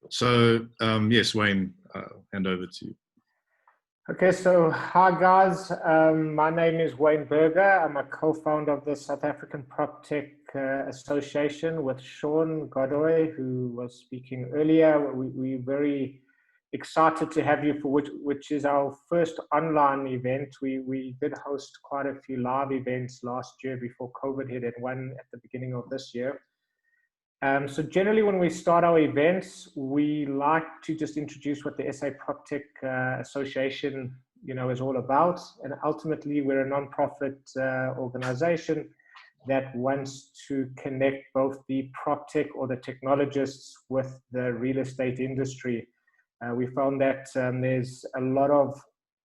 So, yes, Wayne, hand over to you. Okay, so hi guys, my name is Wayne Berger. I'm a co-founder of the South African Proptech Association with Sean Godoy, who was speaking earlier. We're very excited to have you for which is our first online event. We did host quite a few live events last year before COVID hit, and one at the beginning of this year. So generally when we start our events, we like to just introduce what the SA Proptech Association, is all about. And ultimately we're a non-profit organization that wants to connect both the PropTech or the technologists with the real estate industry. We found that there's a lot of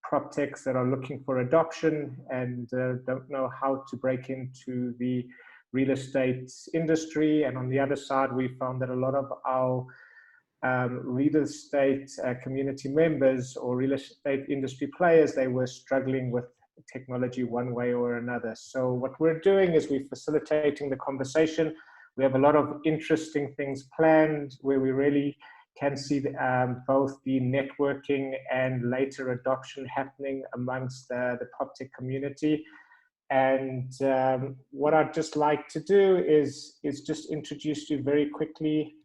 PropTechs that are looking for adoption and don't know how to break into the real estate industry. And on the other side, we found that a lot of our real estate community members or real estate industry players, they were struggling with technology one way or another. So what we're doing is we're facilitating the conversation. We have a lot of interesting things planned where we really can see both the networking and later adoption happening amongst the PropTech community. And what I'd just like to do is just introduce you very quickly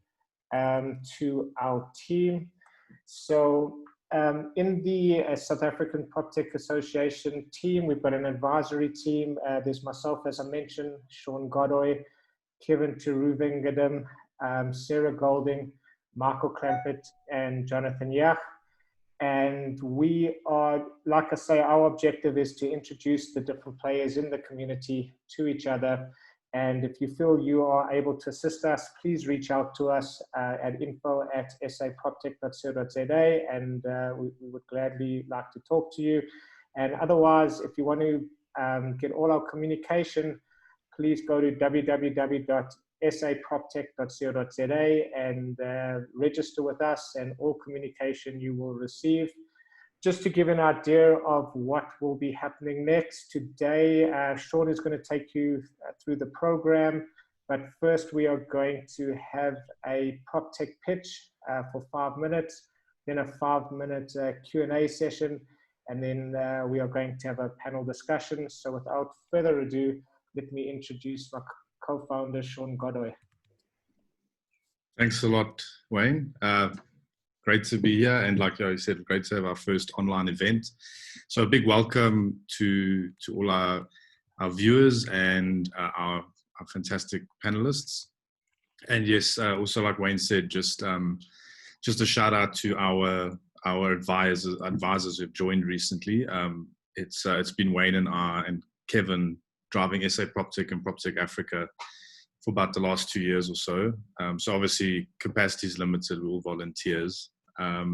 to our team. So in the South African PropTech Association team, we've got an advisory team. There's myself, as I mentioned, Sean Godoy, Kevin Teruvengedam, Sarah Golding, Michael Clampett, and Jonathan Yach. And we are, like I say, our objective is to introduce the different players in the community to each other. And if you feel you are able to assist us, please reach out to us at info@saproptech.co.za, and we would gladly like to talk to you. And otherwise, if you want to get all our communication, please go to www.saproptech.co.za and register with us, and all communication you will receive. Just to give an idea of what will be happening next, today Sean is going to take you through the program, but first we are going to have a PropTech pitch for 5 minutes, then a 5-minute Q&A session, and then we are going to have a panel discussion. So without further ado, let me introduce my co-founder, Sean Godoy. Thanks a lot, Wayne. Great to be here. And like you said, great to have our first online event. So a big welcome to all our viewers and our fantastic panelists. And yes, also like Wayne said, just a shout out to our advisors who've joined recently. It's been Wayne and Kevin driving SA Proptech and Proptech Africa for about the last 2 years or so. So obviously capacity is limited, we're all volunteers.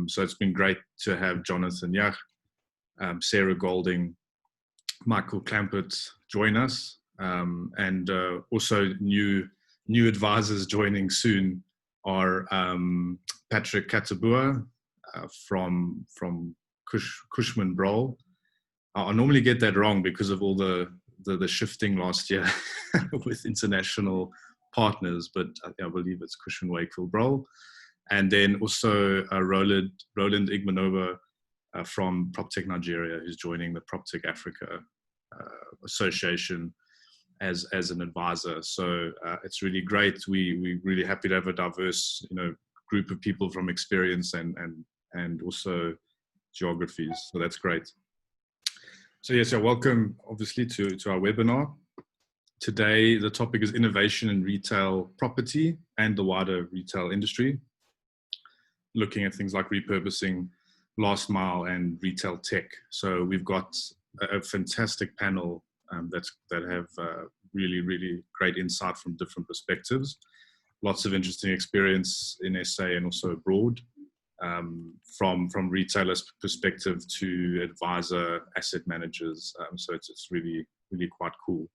So it's been great to have Jonathan Yach, Sarah Golding, Michael Clampett join us, and also new advisors joining soon are Patrick Katabua from Cushman Brole. I normally get that wrong because of all the shifting last year with international partners, but I believe it's Cushman Wakefield Brole. And then also Roland Igmanova from PropTech Nigeria, who's joining the PropTech Africa Association as an advisor. So it's really great. We're really happy to have a diverse group of people from experience and also geographies. So that's great. So yes, welcome obviously to our webinar. Today the topic is innovation in retail property and the wider retail industry, looking at things like repurposing, last mile, and retail tech. So we've got a fantastic panel that have really, really great insight from different perspectives. Lots of interesting experience in SA and also abroad, from retailers' perspective to advisor, asset managers. So it's really, really quite cool.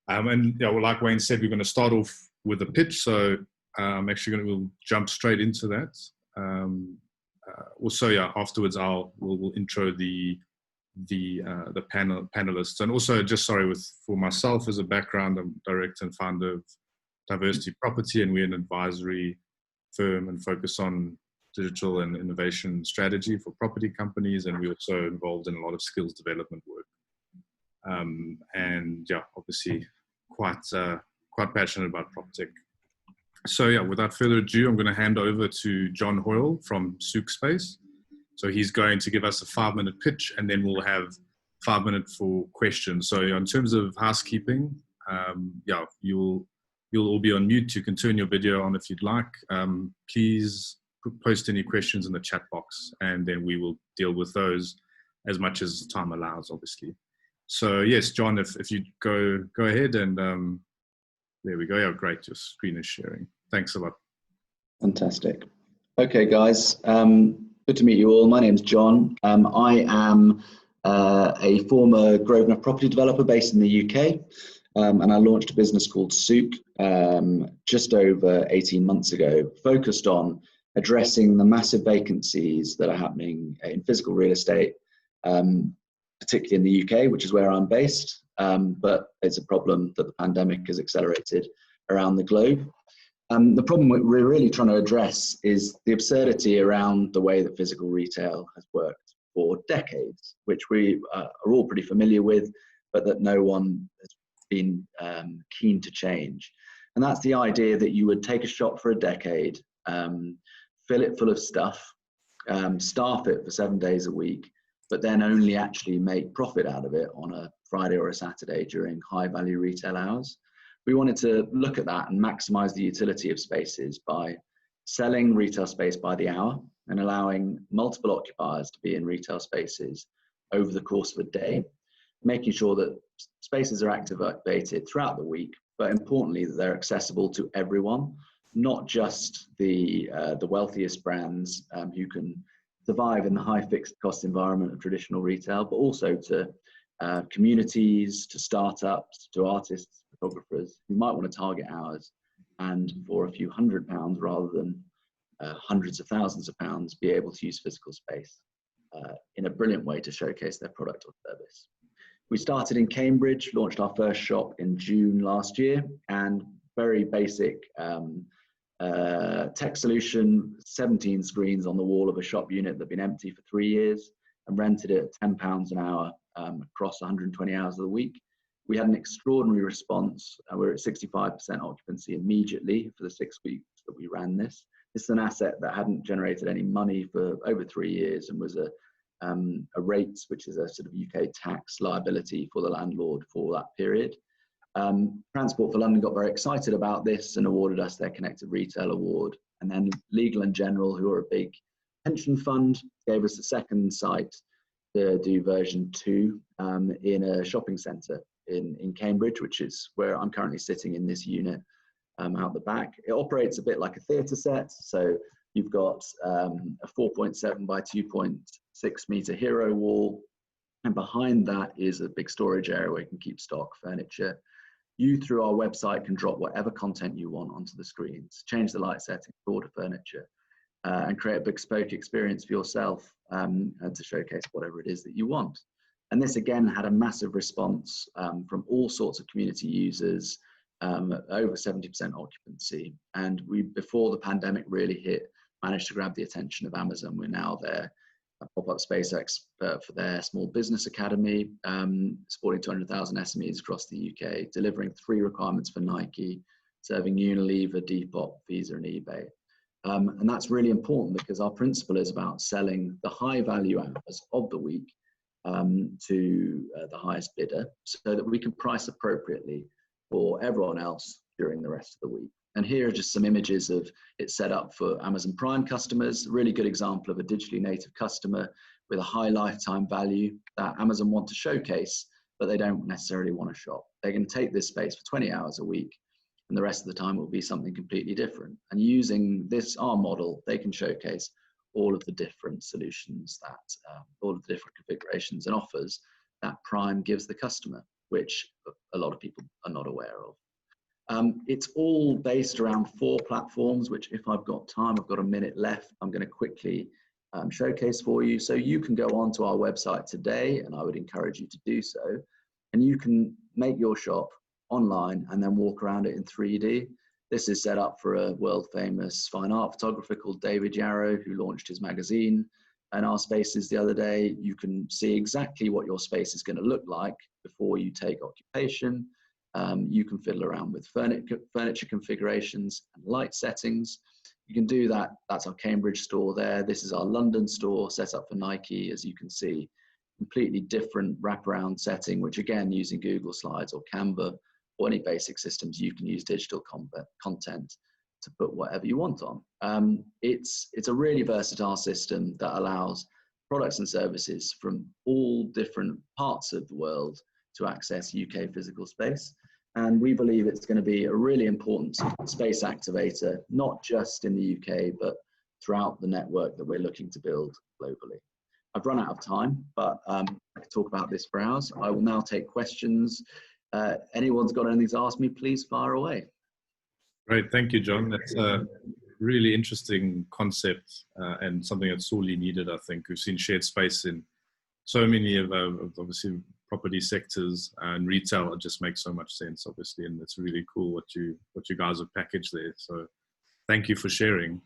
And like Wayne said, we're going to start off with a pitch. So I'm actually we'll jump straight into that. Afterwards we'll intro the panelists, and also for myself as a background, I'm director and founder of Diversity Property, and we're an advisory firm and focus on digital and innovation strategy for property companies, and we're also involved in a lot of skills development work. And yeah, obviously quite passionate about PropTech. So yeah, without further ado, I'm going to hand over to John Hoyle from Souk Space. So he's going to give us a 5-minute pitch, and then we'll have 5 minutes for questions. So in terms of housekeeping, yeah, you'll all be on mute. You can turn your video on if you'd like. Please post any questions in the chat box, and then we will deal with those as much as time allows, obviously. So yes, John, if you go ahead, and there we go. Yeah, great. Your screen is sharing. Thanks a lot. Fantastic. Okay, guys. Good to meet you all. My name's John. I am a former Grosvenor property developer based in the UK, and I launched a business called Souk just over 18 months ago, focused on addressing the massive vacancies that are happening in physical real estate, particularly in the UK, which is where I'm based, but it's a problem that the pandemic has accelerated around the globe. The problem we're really trying to address is the absurdity around the way that physical retail has worked for decades, which we are all pretty familiar with, but that no one has been keen to change. And that's the idea that you would take a shop for a decade, fill it full of stuff, staff it for 7 days a week, but then only actually make profit out of it on a Friday or a Saturday during high value retail hours. We wanted to look at that and maximize the utility of spaces by selling retail space by the hour and allowing multiple occupiers to be in retail spaces over the course of a day, making sure that spaces are activated throughout the week, but importantly that they're accessible to everyone, not just the wealthiest brands who can survive in the high fixed cost environment of traditional retail, but also to communities, to startups, to artists, photographers who might want to target hours and for a few £100 rather than hundreds of thousands of pounds be able to use physical space in a brilliant way to showcase their product or service. We started in Cambridge, launched our first shop in June last year, and very basic tech solution, 17 screens on the wall of a shop unit that had been empty for 3 years and rented it at £10 an hour across 120 hours of the week. We had an extraordinary response. We're at 65% occupancy immediately for the 6 weeks that we ran this. This is an asset that hadn't generated any money for over 3 years and was a rate, which is a sort of UK tax liability for the landlord for that period. Transport for London got very excited about this and awarded us their Connected Retail Award. And then Legal & General, who are a big pension fund, gave us a second site to do version 2 in a shopping centre in Cambridge, which is where I'm currently sitting in this unit out the back. It operates a bit like a theatre set. So you've got a 4.7 by 2.6 metre hero wall. And behind that is a big storage area where you can keep stock, furniture. You, through our website, can drop whatever content you want onto the screens, change the light settings, order furniture, and create a bespoke experience for yourself and to showcase whatever it is that you want. And this again had a massive response from all sorts of community users, over 70% occupancy. And we, before the pandemic really hit, managed to grab the attention of Amazon. We're now their pop-up space expert for their small business academy, supporting 200,000 SMEs across the UK, delivering 3 requirements for Nike, serving Unilever, Depop, Visa and eBay. And that's really important because our principle is about selling the high value hours of the week to the highest bidder so that we can price appropriately for everyone else during the rest of the week. And here are just some images of it set up for Amazon Prime customers, a really good example of a digitally native customer with a high lifetime value that Amazon want to showcase, but they don't necessarily want to shop. They can take this space for 20 hours a week, and the rest of the time will be something completely different. And using this, our model, they can showcase all of the different solutions that, all of the different configurations and offers that Prime gives the customer, which a lot of people are not aware of. It's all based around 4 platforms, which if I've got time, I've got a minute left, I'm going to quickly showcase for you. So you can go onto our website today, and I would encourage you to do so, and you can make your shop online and then walk around it in 3D. This is set up for a world famous fine art photographer called David Yarrow, who launched his magazine. And our spaces the other day, you can see exactly what your space is going to look like before you take occupation. You can fiddle around with furniture configurations and light settings. You can do that. That's our Cambridge store there. This is our London store set up for Nike, as you can see. Completely different wraparound setting, which again, using Google Slides or Canva or any basic systems, you can use digital content to put whatever you want on. It's a really versatile system that allows products and services from all different parts of the world to access UK physical space. And we believe it's going to be a really important space activator, not just in the UK, but throughout the network that we're looking to build globally. I've run out of time, but I could talk about this for hours. I will now take questions. Anyone's got anything to ask me, please fire away. Great, thank you, John. That's a really interesting concept and something that's sorely needed, I think. We've seen shared space in so many of obviously property sectors, and retail. It just makes so much sense, obviously, and it's really cool what you guys have packaged there. So thank you for sharing.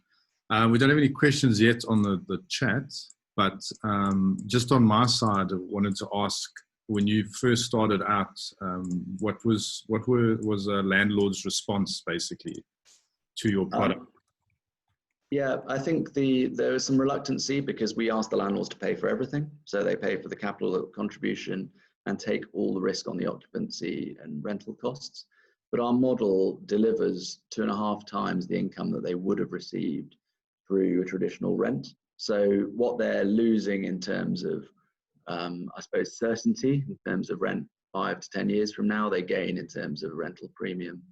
We don't have any questions yet on the chat, but just on my side, I wanted to ask, when you first started out, what was a landlord's response basically to your product? Yeah, I think there was some reluctancy because we asked the landlords to pay for everything. So they pay for the capital contribution and take all the risk on the occupancy and rental costs. But our model delivers 2.5 times the income that they would have received through a traditional rent. So what they're losing in terms of, I suppose, certainty in terms of rent 5 to 10 years from now, they gain in terms of rental premium.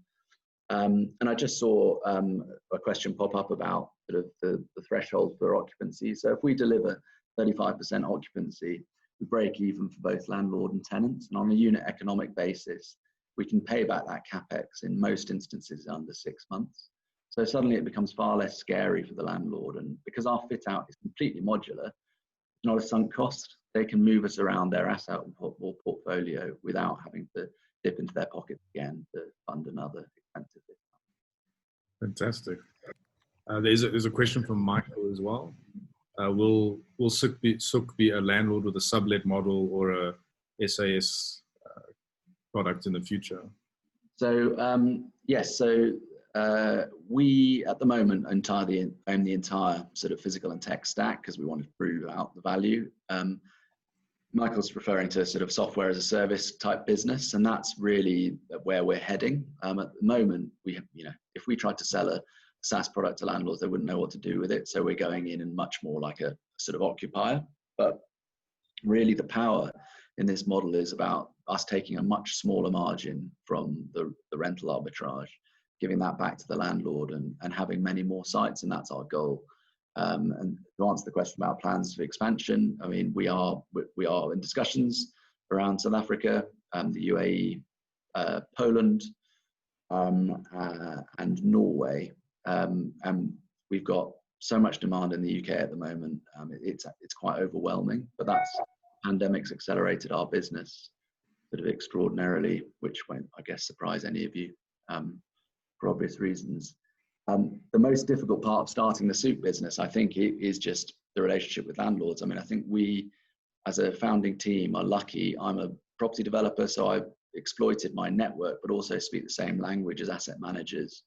And I just saw a question pop up about sort of the threshold for occupancy. So if we deliver 35% occupancy, we break even for both landlord and tenants. And on a unit economic basis, we can pay back that capex in most instances under 6 months. So suddenly it becomes far less scary for the landlord. And because our fit out is completely modular, it's not a sunk cost. They can move us around their asset or portfolio without having to dip into their pockets again to fund another expensive fit out. Fantastic. There's a question from Michael as well. Will Sook be a landlord with a sublet model or a SAS product in the future? So yes, so we at the moment entirely own the entire sort of physical and tech stack because we want to prove out the value. Michael's referring to sort of software as a service type business, and that's really where we're heading. At the moment, if we tried to sell a SaaS product to landlords, they wouldn't know what to do with it. So we're going in and much more like a sort of occupier. But really the power in this model is about us taking a much smaller margin from the rental arbitrage, giving that back to the landlord and having many more sites, and that's our goal. And to answer the question about plans for expansion, I mean, we are in discussions around South Africa, the UAE, Poland, and Norway. And we've got so much demand in the UK at the moment. It's quite overwhelming, but that's pandemic's accelerated our business sort of extraordinarily, which won't, I guess, surprise any of you for obvious reasons. The most difficult part of starting the Sook business, I think, is just the relationship with landlords. I mean, I think we, as a founding team, are lucky. I'm a property developer, so I've exploited my network, but also speak the same language as asset managers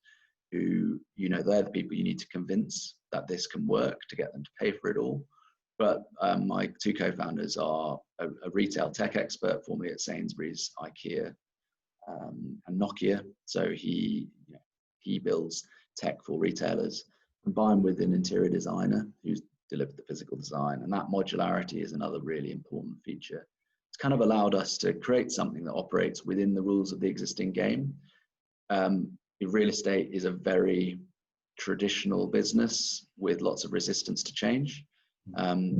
who, they're the people you need to convince that this can work to get them to pay for it all. But my two co-founders are a retail tech expert, formerly at Sainsbury's, IKEA, and Nokia. So he builds tech for retailers, combined with an interior designer who's delivered the physical design. And that modularity is another really important feature. It's kind of allowed us to create something that operates within the rules of the existing game. Real estate is a very traditional business with lots of resistance to change.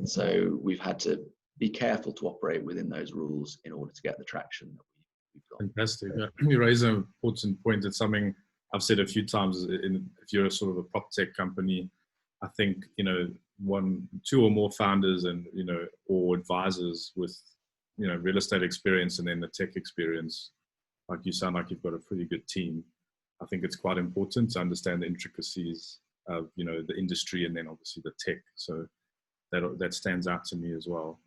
So we've had to be careful to operate within those rules in order to get the traction that we've got. Fantastic. You raise an important point. It's something I've said a few times. If you're a sort of a prop tech company, I think, 1, 2 or more founders and, or advisors with, real estate experience and then the tech experience, like you sound like you've got a pretty good team. I think it's quite important to understand the intricacies of, you know, the industry and then obviously the tech. So that stands out to me as well.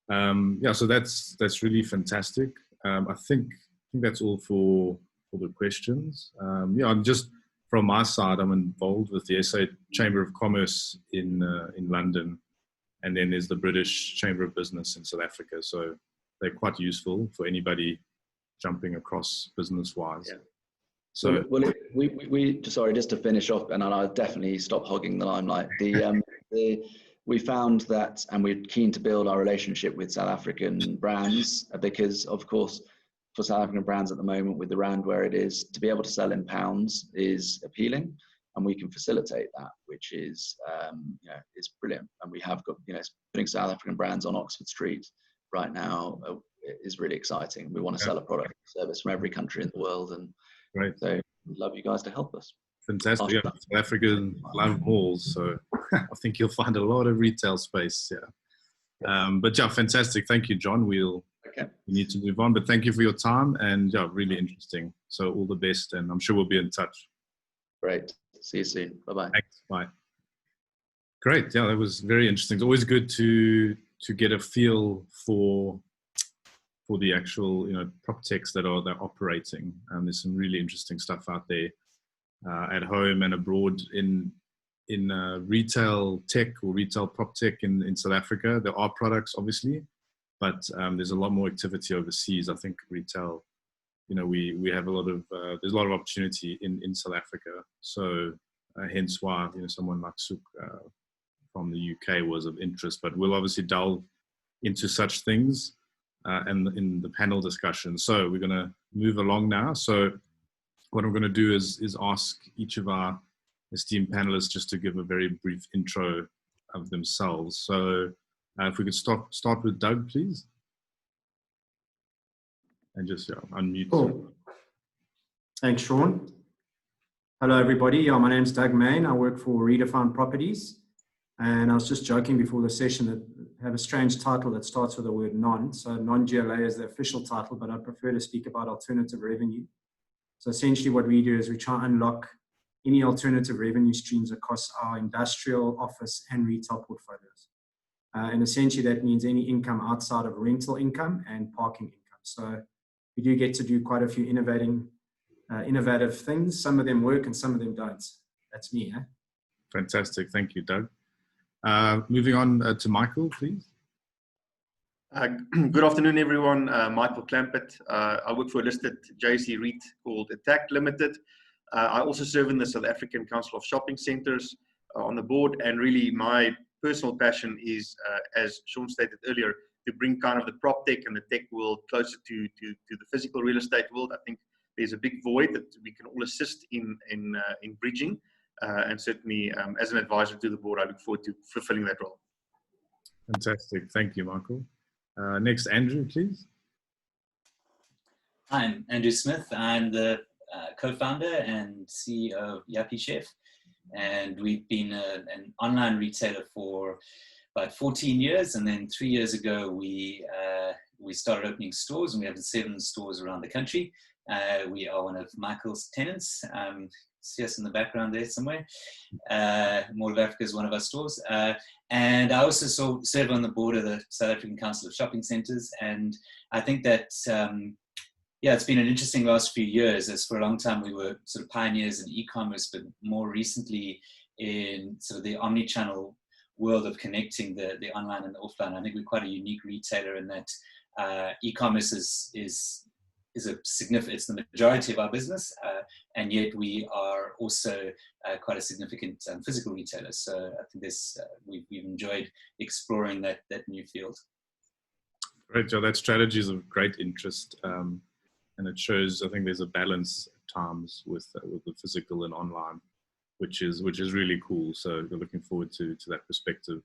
Yeah, so that's really fantastic. I think that's all for the questions. Yeah, I'm just from my side, I'm involved with the SA Chamber of Commerce in London, and then there's the British Chamber of Business in South Africa. So they're quite useful for anybody jumping across business-wise. Yeah. So we sorry, just to finish off, and I'll definitely stop hogging the limelight. We found that, and we're keen to build our relationship with South African brands, because of course, for South African brands at the moment, with the rand where it is, to be able to sell in pounds is appealing, and we can facilitate that, which is is brilliant. And we have got, putting South African brands on Oxford Street right now is really exciting. We want to sell a product or service from every country in the world, and so we'd love you guys to help us. Fantastic. Yeah, South African love malls, so I think you'll find a lot of retail space. Yeah. But yeah, fantastic. Thank you, John. We need to move on, but thank you for your time, and yeah, really interesting. So all the best, and I'm sure we'll be in touch. Great. See you soon. Bye-bye. Thanks. Bye. Great. Yeah, that was very interesting. It's always good to get a feel for the actual, prop techs that are operating. There's some really interesting stuff out there at home and abroad in retail tech or retail prop tech in South Africa. There are products, obviously, but there's a lot more activity overseas. I think retail, we have there's a lot of opportunity in South Africa. So hence why, someone like Soek from the UK was of interest, but we'll obviously delve into such things and in the panel discussion. So we're going to move along now. So what I'm going to do is ask each of our esteemed panelists just to give a very brief intro of themselves. So if we could start with Doug, please. And just unmute. Cool. Thanks, Sean. Hello, everybody. My name's Doug Main. I work for Redefine Properties. And I was just joking before the session that I have a strange title that starts with the word non. So non-GLA is the official title, but I prefer to speak about alternative revenue. So essentially what we do is we try and unlock any alternative revenue streams across our industrial, office, and retail portfolios. And essentially that means any income outside of rental income and parking income. So we do get to do quite a few innovative things. Some of them work and some of them don't. That's me. Fantastic. Thank you, Doug. Moving on to Michael, please. Good afternoon, everyone. Michael Clampett. I work for a listed JSE REIT called Attack Limited. I also serve in the South African Council of Shopping Centres on the board, and really my personal passion is, as Sean stated earlier, to bring kind of the prop tech and the tech world closer to the physical real estate world. I think there's a big void that we can all assist in bridging, and certainly as an advisor to the board, I look forward to fulfilling that role. Fantastic. Thank you, Michael. Next, Andrew, please. I'm Andrew Smith. I'm the co-founder and CEO of Yappy Chef, and we've been an online retailer for about 14 years, and then 3 years ago we started opening stores, and we have 7 stores around the country. We are one of Michael's tenants. See us in the background there somewhere. Mall of Africa is one of our stores. And I also serve on the board of the South African Council of Shopping Centres. And I think that, it's been an interesting last few years, as for a long time we were sort of pioneers in e-commerce, but more recently in sort of the omni-channel world of connecting the online and the offline. I think we're quite a unique retailer in that e-commerce is it's the majority of our business, and yet we are also quite a significant physical retailer. So I think we've enjoyed exploring that new field. Great, Joe. That strategy is of great interest, and it shows, I think there's a balance at times with the physical and online, which is really cool. So we're looking forward to that perspective.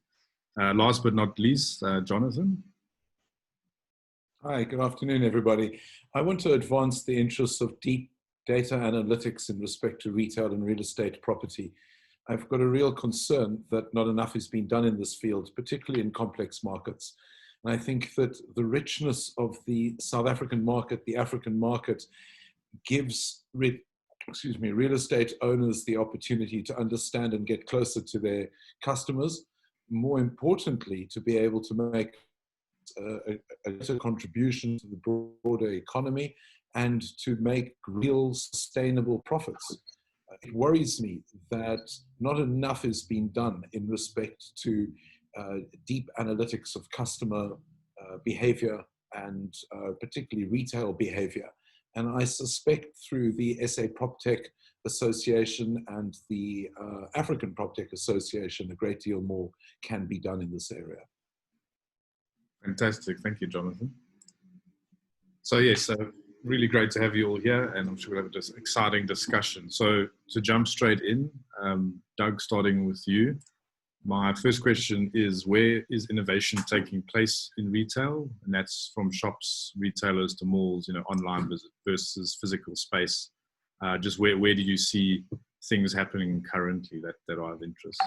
Last but not least, Jonathan. Hi, good afternoon, everybody. I want to advance the interests of deep data analytics in respect to retail and real estate property. I've got a real concern that not enough is being done in this field, particularly in complex markets. And I think that the richness of the South African market, the African market, gives real estate owners the opportunity to understand and get closer to their customers. More importantly, to be able to make a contribution to the broader economy and to make real sustainable profits. It worries me that not enough is being done in respect to deep analytics of customer behavior and particularly retail behavior. And I suspect through the SA Proptech Association and the African Proptech Association, a great deal more can be done in this area. Fantastic. Thank you, Jonathan. So yes, really great to have you all here, and I'm sure we'll have an exciting discussion. So to jump straight in, Doug, starting with you, my first question is, where is innovation taking place in retail? And that's from shops, retailers to malls, online versus physical space. Just where do you see things happening currently that are of interest?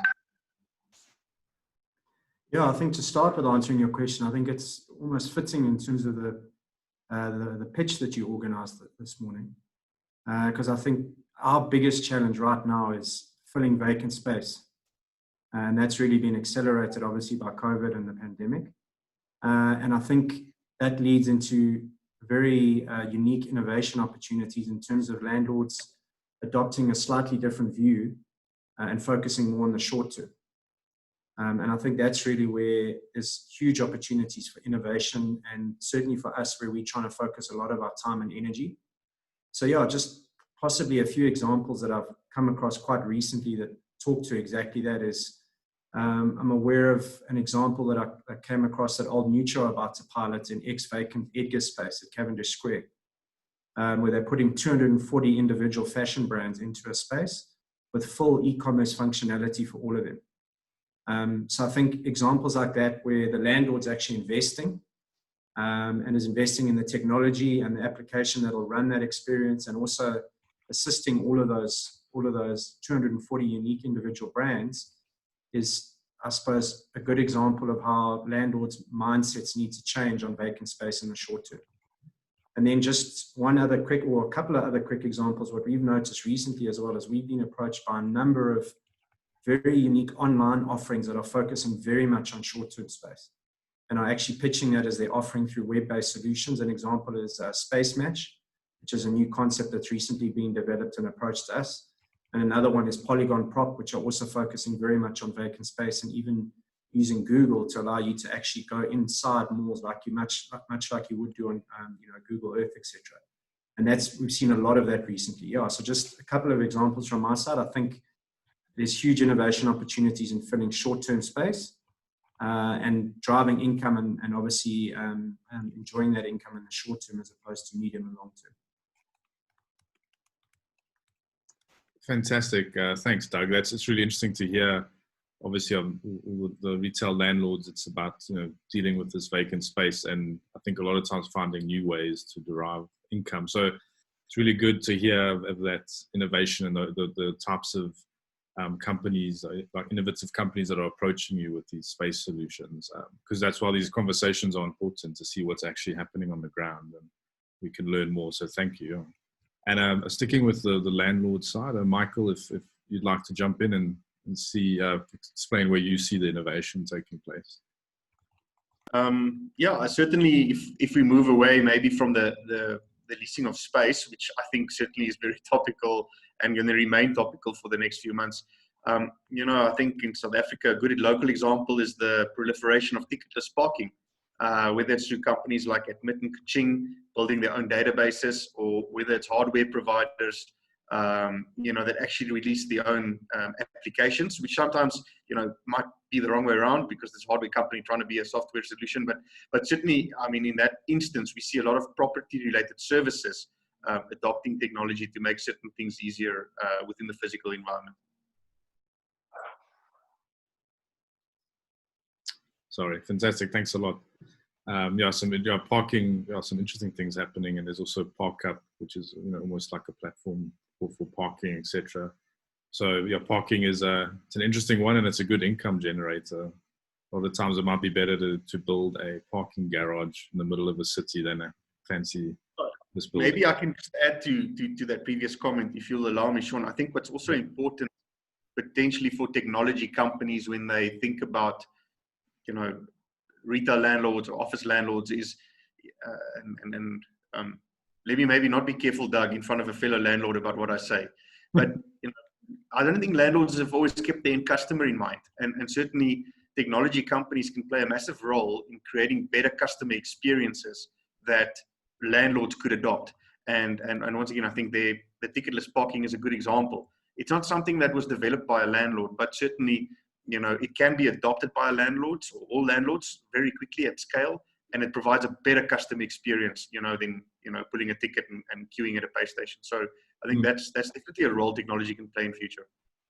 Yeah, I think to start with answering your question, I think it's almost fitting in terms of the pitch that you organized this morning, because I think our biggest challenge right now is filling vacant space. And that's really been accelerated, obviously, by COVID and the pandemic. And I think that leads into very unique innovation opportunities in terms of landlords adopting a slightly different view and focusing more on the short term. And I think that's really where there's huge opportunities for innovation, and certainly for us, where we're trying to focus a lot of our time and energy. So yeah, just possibly a few examples that I've come across quite recently that talk to exactly that is, I'm aware of an example that I came across at Old Mutual about to pilot in ex-vacant Edgar space at Cavendish Square, where they're putting 240 individual fashion brands into a space with full e-commerce functionality for all of them. So I think examples like that, where the landlord's actually investing and is investing in the technology and the application that will run that experience, and also assisting all of those 240 unique individual brands, is, I suppose, a good example of how landlords' mindsets need to change on vacant space in the short term. And then just a couple of other quick examples. What we've noticed recently as well is we've been approached by a number of very unique online offerings that are focusing very much on short-term space, and are actually pitching that as their offering through web-based solutions. An example is Space Match, which is a new concept that's recently being developed and approached us. And another one is Polygon Prop, which are also focusing very much on vacant space, and even using Google to allow you to actually go inside malls much like you would do on Google Earth, etc. And we've seen a lot of that recently. Yeah, so just a couple of examples from my side. I think there's huge innovation opportunities in filling short-term space and driving income, and obviously enjoying that income in the short term as opposed to medium and long term. Fantastic. Thanks, Doug. It's really interesting to hear. Obviously, with the retail landlords, it's about dealing with this vacant space, and I think a lot of times finding new ways to derive income. So it's really good to hear of that innovation and the types of companies, like innovative companies, that are approaching you with these space solutions, because that's why these conversations are important, to see what's actually happening on the ground, and we can learn more. So thank you. And sticking with the landlord side, Michael, if you'd like to jump in and see, explain where you see the innovation taking place. Yeah, certainly if we move away maybe from the leasing of space, which I think certainly is very topical and going to remain topical for the next few months. I think in South Africa, a good local example is the proliferation of ticketless parking, whether it's through companies like Admit and Kaching building their own databases, or whether it's hardware providers, that actually release their own applications, which sometimes, might be the wrong way around because this hardware company trying to be a software solution. But certainly, I mean, in that instance, we see a lot of property-related services adopting technology to make certain things easier within the physical environment. Sorry, fantastic. Thanks a lot. Parking, some interesting things happening, and there's also ParkUp, which is almost like a platform for parking, etc. So parking is it's an interesting one, and it's a good income generator. A lot of the times it might be better to build a parking garage in the middle of a city than a fancy this building. Maybe I can just add to that previous comment, if you'll allow me, Sean. I think what's also important potentially for technology companies when they think about, retail landlords or office landlords is, let me maybe not be careful, Doug, in front of a fellow landlord about what I say, but I don't think landlords have always kept their end customer in mind, and certainly technology companies can play a massive role in creating better customer experiences that landlords could adopt. And once again, I think the ticketless parking is a good example. It's not something that was developed by a landlord, but certainly, it can be adopted by landlords or all landlords very quickly at scale, and it provides a better customer experience, than putting a ticket and queuing at a pay station. So I think that's definitely a role technology can play in future.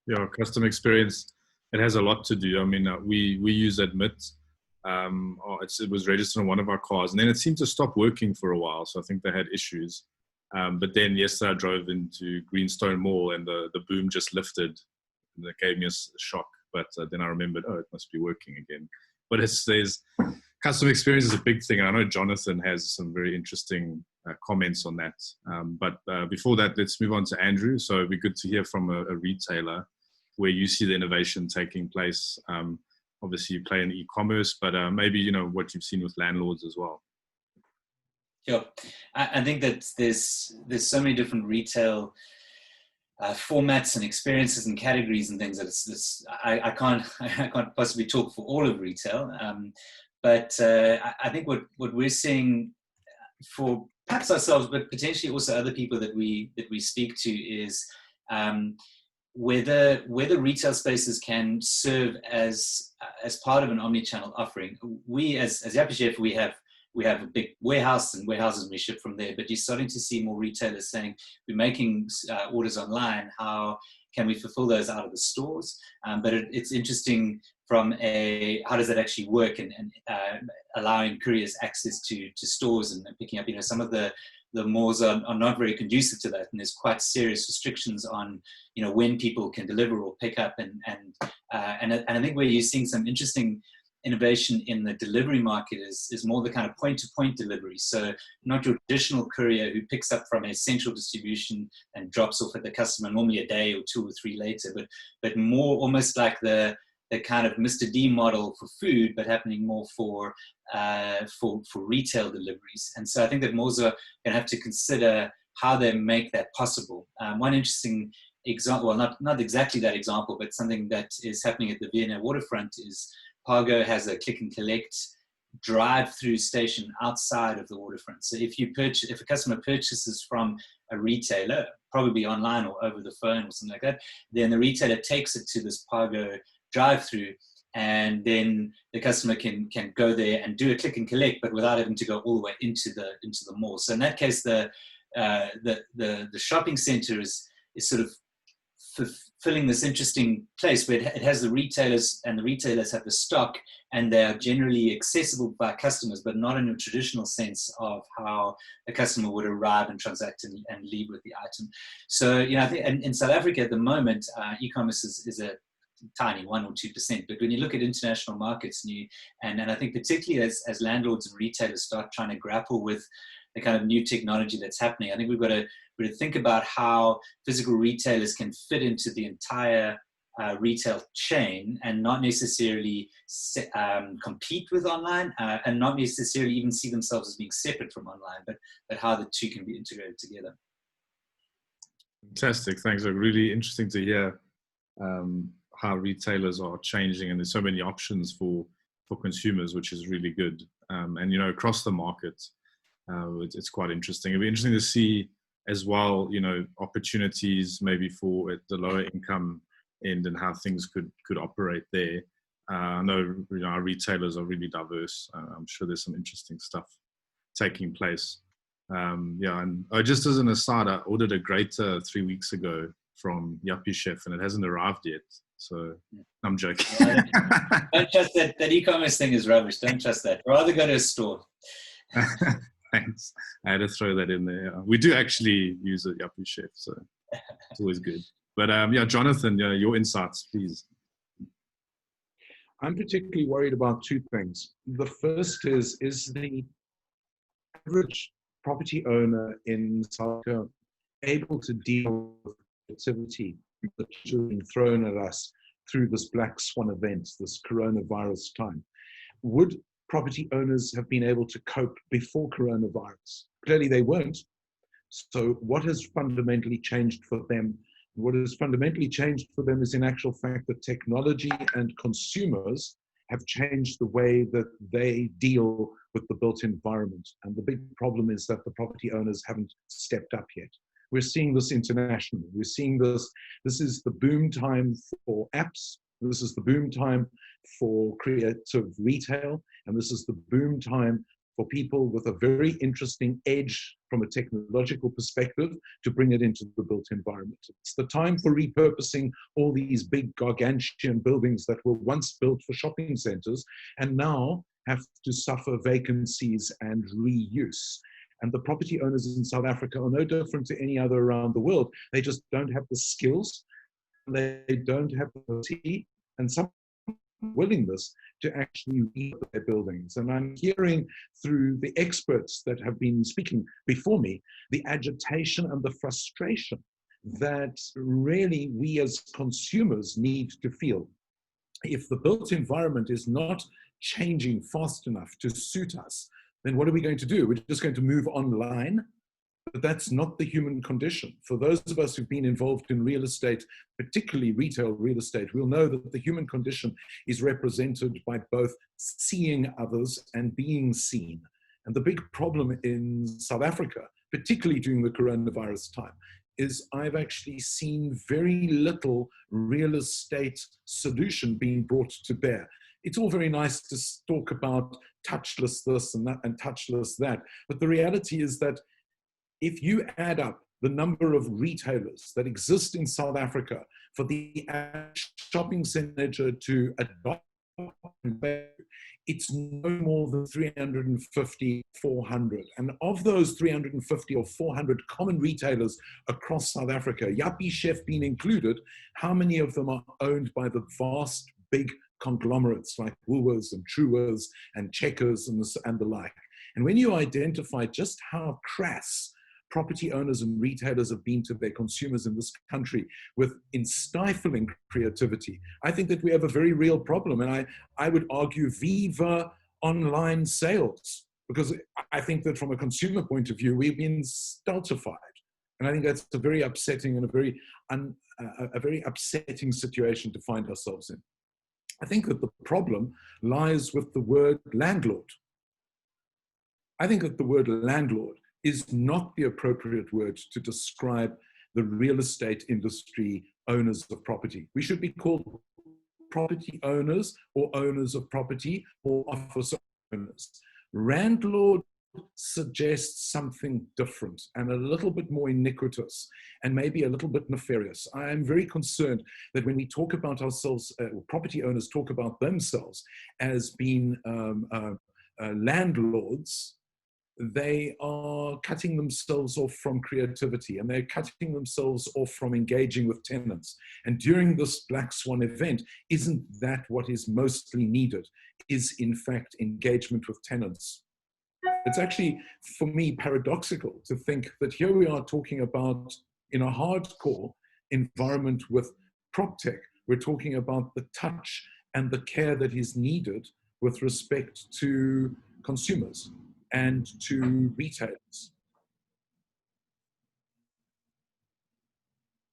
Yeah, customer experience, it has a lot to do. I mean, we use Admit. It was registered on one of our cars, and then it seemed to stop working for a while. So I think they had issues. But then yesterday I drove into Greenstone Mall, and the boom just lifted, and it gave me a shock. But then I remembered, it must be working again. But there's customer experience is a big thing. And I know Jonathan has some very interesting comments on that. But before that, let's move on to Andrew. So it'd be good to hear from a retailer where you see the innovation taking place. Obviously, you play in e-commerce, but maybe, what you've seen with landlords as well. Sure. I think that there's so many different retail formats and experiences and categories and things that I can't possibly talk for all of retail. But I think what we're seeing for perhaps ourselves, but potentially also other people that we speak to, is whether retail spaces can serve as part of an omni-channel offering. We as Yappy Chef, we have a big warehouse and warehouses, and we ship from there. But you're starting to see more retailers saying, we're making orders online. How can we fulfill those out of the stores? But it's interesting from how does that actually work, and allowing couriers access to stores and picking up. Some of the malls are not very conducive to that, and there's quite serious restrictions on when people can deliver or pick up, and I think where you're seeing some interesting innovation in the delivery market is more the kind of point-to-point delivery. So not your traditional courier who picks up from a central distribution and drops off at the customer normally a day or 2 or 3 later, but more almost like the kind of Mr. D model for food, but happening more for retail deliveries. And so I think that malls are going to have to consider how they make that possible. One interesting example, well, not exactly that example, but something that is happening at the Vienna waterfront is Pargo has a click and collect drive-through station outside of the waterfront. So if a customer purchases from a retailer, probably online or over the phone or something like that, then the retailer takes it to this Pargo drive-through, and then the customer can go there and do a click and collect, but without having to go all the way into the mall. So in that case, the shopping center is sort of fulfilling this interesting place where it has the retailers, and the retailers have the stock, and they are generally accessible by customers, but not in a traditional sense of how a customer would arrive and transact and leave with the item. So, I think in South Africa at the moment, e-commerce is a tiny 1 or 2%, but when you look at international markets, and I think particularly as landlords and retailers start trying to grapple with the kind of new technology that's happening, I think we've got to think about how physical retailers can fit into the entire retail chain, and not necessarily compete with online, and not necessarily even see themselves as being separate from online, but how the two can be integrated together. Fantastic, thanks. Really interesting to hear how retailers are changing, and there's so many options for consumers, which is really good. And across the market, it's quite interesting. It'll be interesting to see as well, opportunities maybe for at the lower income end, and how things could operate there. I know our retailers are really diverse. I'm sure there's some interesting stuff taking place. And just as an aside, I ordered a grater 3 weeks ago from Yappy Chef, and it hasn't arrived yet. So I'm joking. Don't trust that e-commerce thing is rubbish. Don't trust that. Rather go to a store. Thanks. I had to throw that in there. We do actually use a Yappy Chef, so it's always good. But Jonathan, your insights, please. I'm particularly worried about 2 things. The first is the average property owner in South Africa able to deal with activity that has been thrown at us through this black swan event, this coronavirus time? Would property owners have been able to cope before coronavirus? Clearly they weren't. So what has fundamentally changed for them? What has fundamentally changed for them is in actual fact that technology and consumers have changed the way that they deal with the built environment. And the big problem is that the property owners haven't stepped up yet. We're seeing this internationally. We're seeing this. This is the boom time for apps. This is the boom time for creative retail. And this is the boom time for people with a very interesting edge from a technological perspective to bring it into the built environment. It's the time for repurposing all these big gargantuan buildings that were once built for shopping centers and now have to suffer vacancies and reuse. And the property owners in South Africa are no different to any other around the world. They just don't have the skills, they don't have the ability, and some willingness to actually read their buildings. And I'm hearing through the experts that have been speaking before me, the agitation and the frustration that really we as consumers need to feel. If the built environment is not changing fast enough to suit us, then what are we going to do? We're just going to move online. But that's not the human condition. For those of us who've been involved in real estate, particularly retail real estate, we'll know that the human condition is represented by both seeing others and being seen. And the big problem in South Africa, particularly during the coronavirus time, is I've actually seen very little real estate solution being brought to bear. It's all very nice to talk about touchless this and that and touchless that, but the reality is that if you add up the number of retailers that exist in South Africa for the shopping center to adopt, it's no more than 350, 400. And of those 350 or 400 common retailers across South Africa, Yuppiechef being included, how many of them are owned by the vast, big conglomerates like Woolworths and Truworths and Checkers and the like? And when you identify just how crass property owners and retailers have been to their consumers in this country with in stifling creativity, I think that we have a very real problem. And I would argue viva online sales, because I think that from a consumer point of view, we've been stultified. And I think that's a very upsetting and a very upsetting situation to find ourselves in. I think that the problem lies with the word landlord. I think that the word landlord is not the appropriate word to describe the real estate industry owners of property. We should be called property owners or owners of property or office owners. Landlord suggests something different and a little bit more iniquitous and maybe a little bit nefarious. I am very concerned that when we talk about ourselves, property owners talk about themselves as being landlords, they are cutting themselves off from creativity and they're cutting themselves off from engaging with tenants. And during this Black Swan event, isn't that what is mostly needed? Is in fact engagement with tenants. It's actually, for me, paradoxical to think that here we are talking about, in a hardcore environment with PropTech, we're talking about the touch and the care that is needed with respect to consumers and to retailers.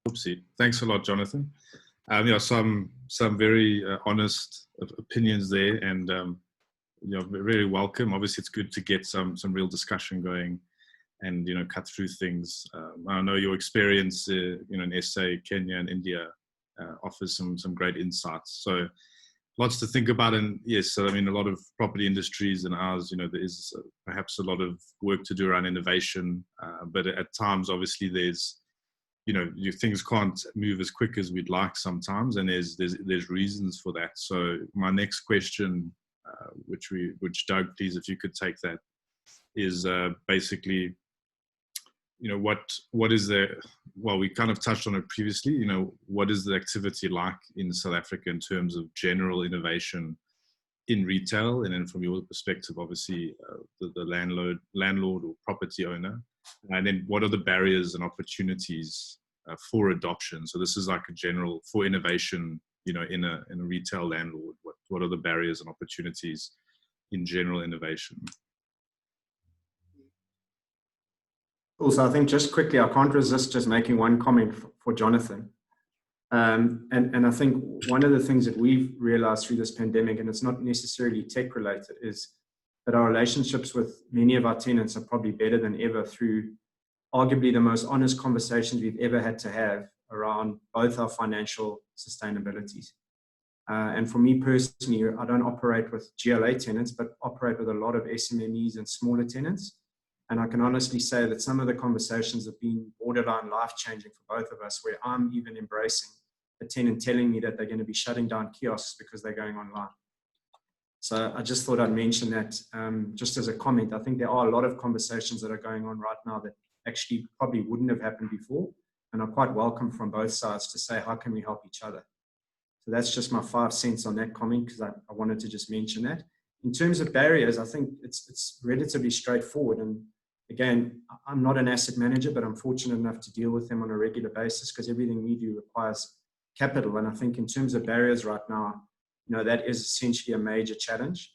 Oopsie. Thanks a lot, Jonathan. Some very honest opinions there, and very welcome. Obviously, it's good to get some real discussion going, and cut through things. I know your experience, in SA, Kenya, and India offers some great insights. So lots to think about. And yes, a lot of property industries and ours, there is perhaps a lot of work to do around innovation, but at times, obviously, there's things can't move as quick as we'd like sometimes, and there's reasons for that. So my next question, which Doug, please, if you could take that, is basically, what is we kind of touched on it previously, what is the activity like in South Africa in terms of general innovation in retail, and then from your perspective, obviously, the landlord or property owner, and then what are the barriers and opportunities for adoption? So this is like a general for innovation, in a retail landlord. What are the barriers and opportunities in general innovation? Also, I think just quickly, I can't resist just making one comment for Jonathan. And I think one of the things that we've realized through this pandemic, and it's not necessarily tech related, is that our relationships with many of our tenants are probably better than ever through arguably the most honest conversations we've ever had to have around both our financial sustainabilities. And for me personally, I don't operate with GLA tenants, but operate with a lot of SMMEs and smaller tenants. And I can honestly say that some of the conversations have been borderline life-changing for both of us, where I'm even embracing a tenant telling me that they're going to be shutting down kiosks because they're going online. So I just thought I'd mention that just as a comment. I think there are a lot of conversations that are going on right now that actually probably wouldn't have happened before, and are quite welcome from both sides to say, how can we help each other? So that's just my 5 cents on that comment, because I wanted to just mention that. In terms of barriers, I think it's relatively straightforward. And again, I'm not an asset manager, but I'm fortunate enough to deal with them on a regular basis, because everything we do requires capital. And I think in terms of barriers right now, that is essentially a major challenge.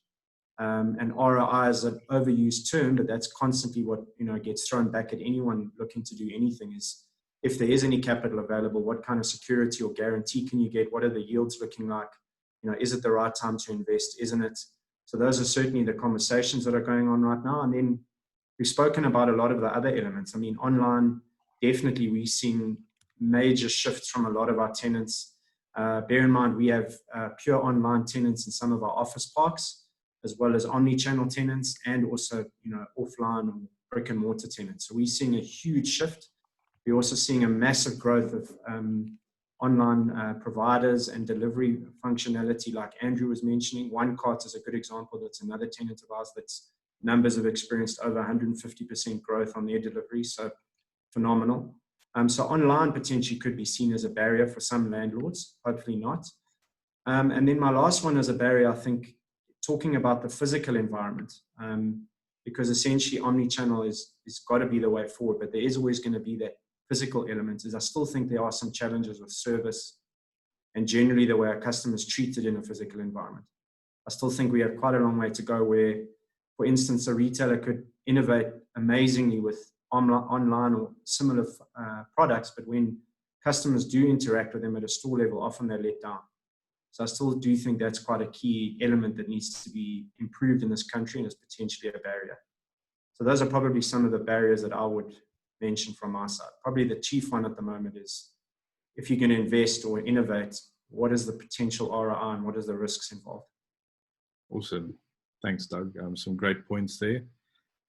And ROI is an overused term, but that's constantly what gets thrown back at anyone looking to do anything, is if there is any capital available, what kind of security or guarantee can you get? What are the yields looking like? Is it the right time to invest? Isn't it? So those are certainly the conversations that are going on right now. And then we've spoken about a lot of the other elements. I mean, online, definitely we've seen major shifts from a lot of our tenants. Bear in mind, we have pure online tenants in some of our office parks, as well as omni-channel tenants, and also, offline or brick and mortar tenants. So we're seeing a huge shift. We're also seeing a massive growth of online providers and delivery functionality, like Andrew was mentioning. OneCart is a good example. That's another tenant of ours that's numbers have experienced over 150% growth on their delivery. So phenomenal. So online potentially could be seen as a barrier for some landlords, hopefully not. And then my last one as a barrier, I think, talking about the physical environment, because essentially omni-channel is got to be the way forward, but there is always going to be that physical element. Is I still think there are some challenges with service and generally the way our customers treated in a physical environment. I still think we have quite a long way to go where, for instance, a retailer could innovate amazingly with online or similar products, but when customers do interact with them at a store level, often they're let down. So I still do think that's quite a key element that needs to be improved in this country, and is potentially a barrier. So those are probably some of the barriers that I would mention from my side. Probably the chief one at the moment is, if you're going to invest or innovate, what is the potential ROI and what is the risks involved? Awesome. Thanks, Doug. Some great points there.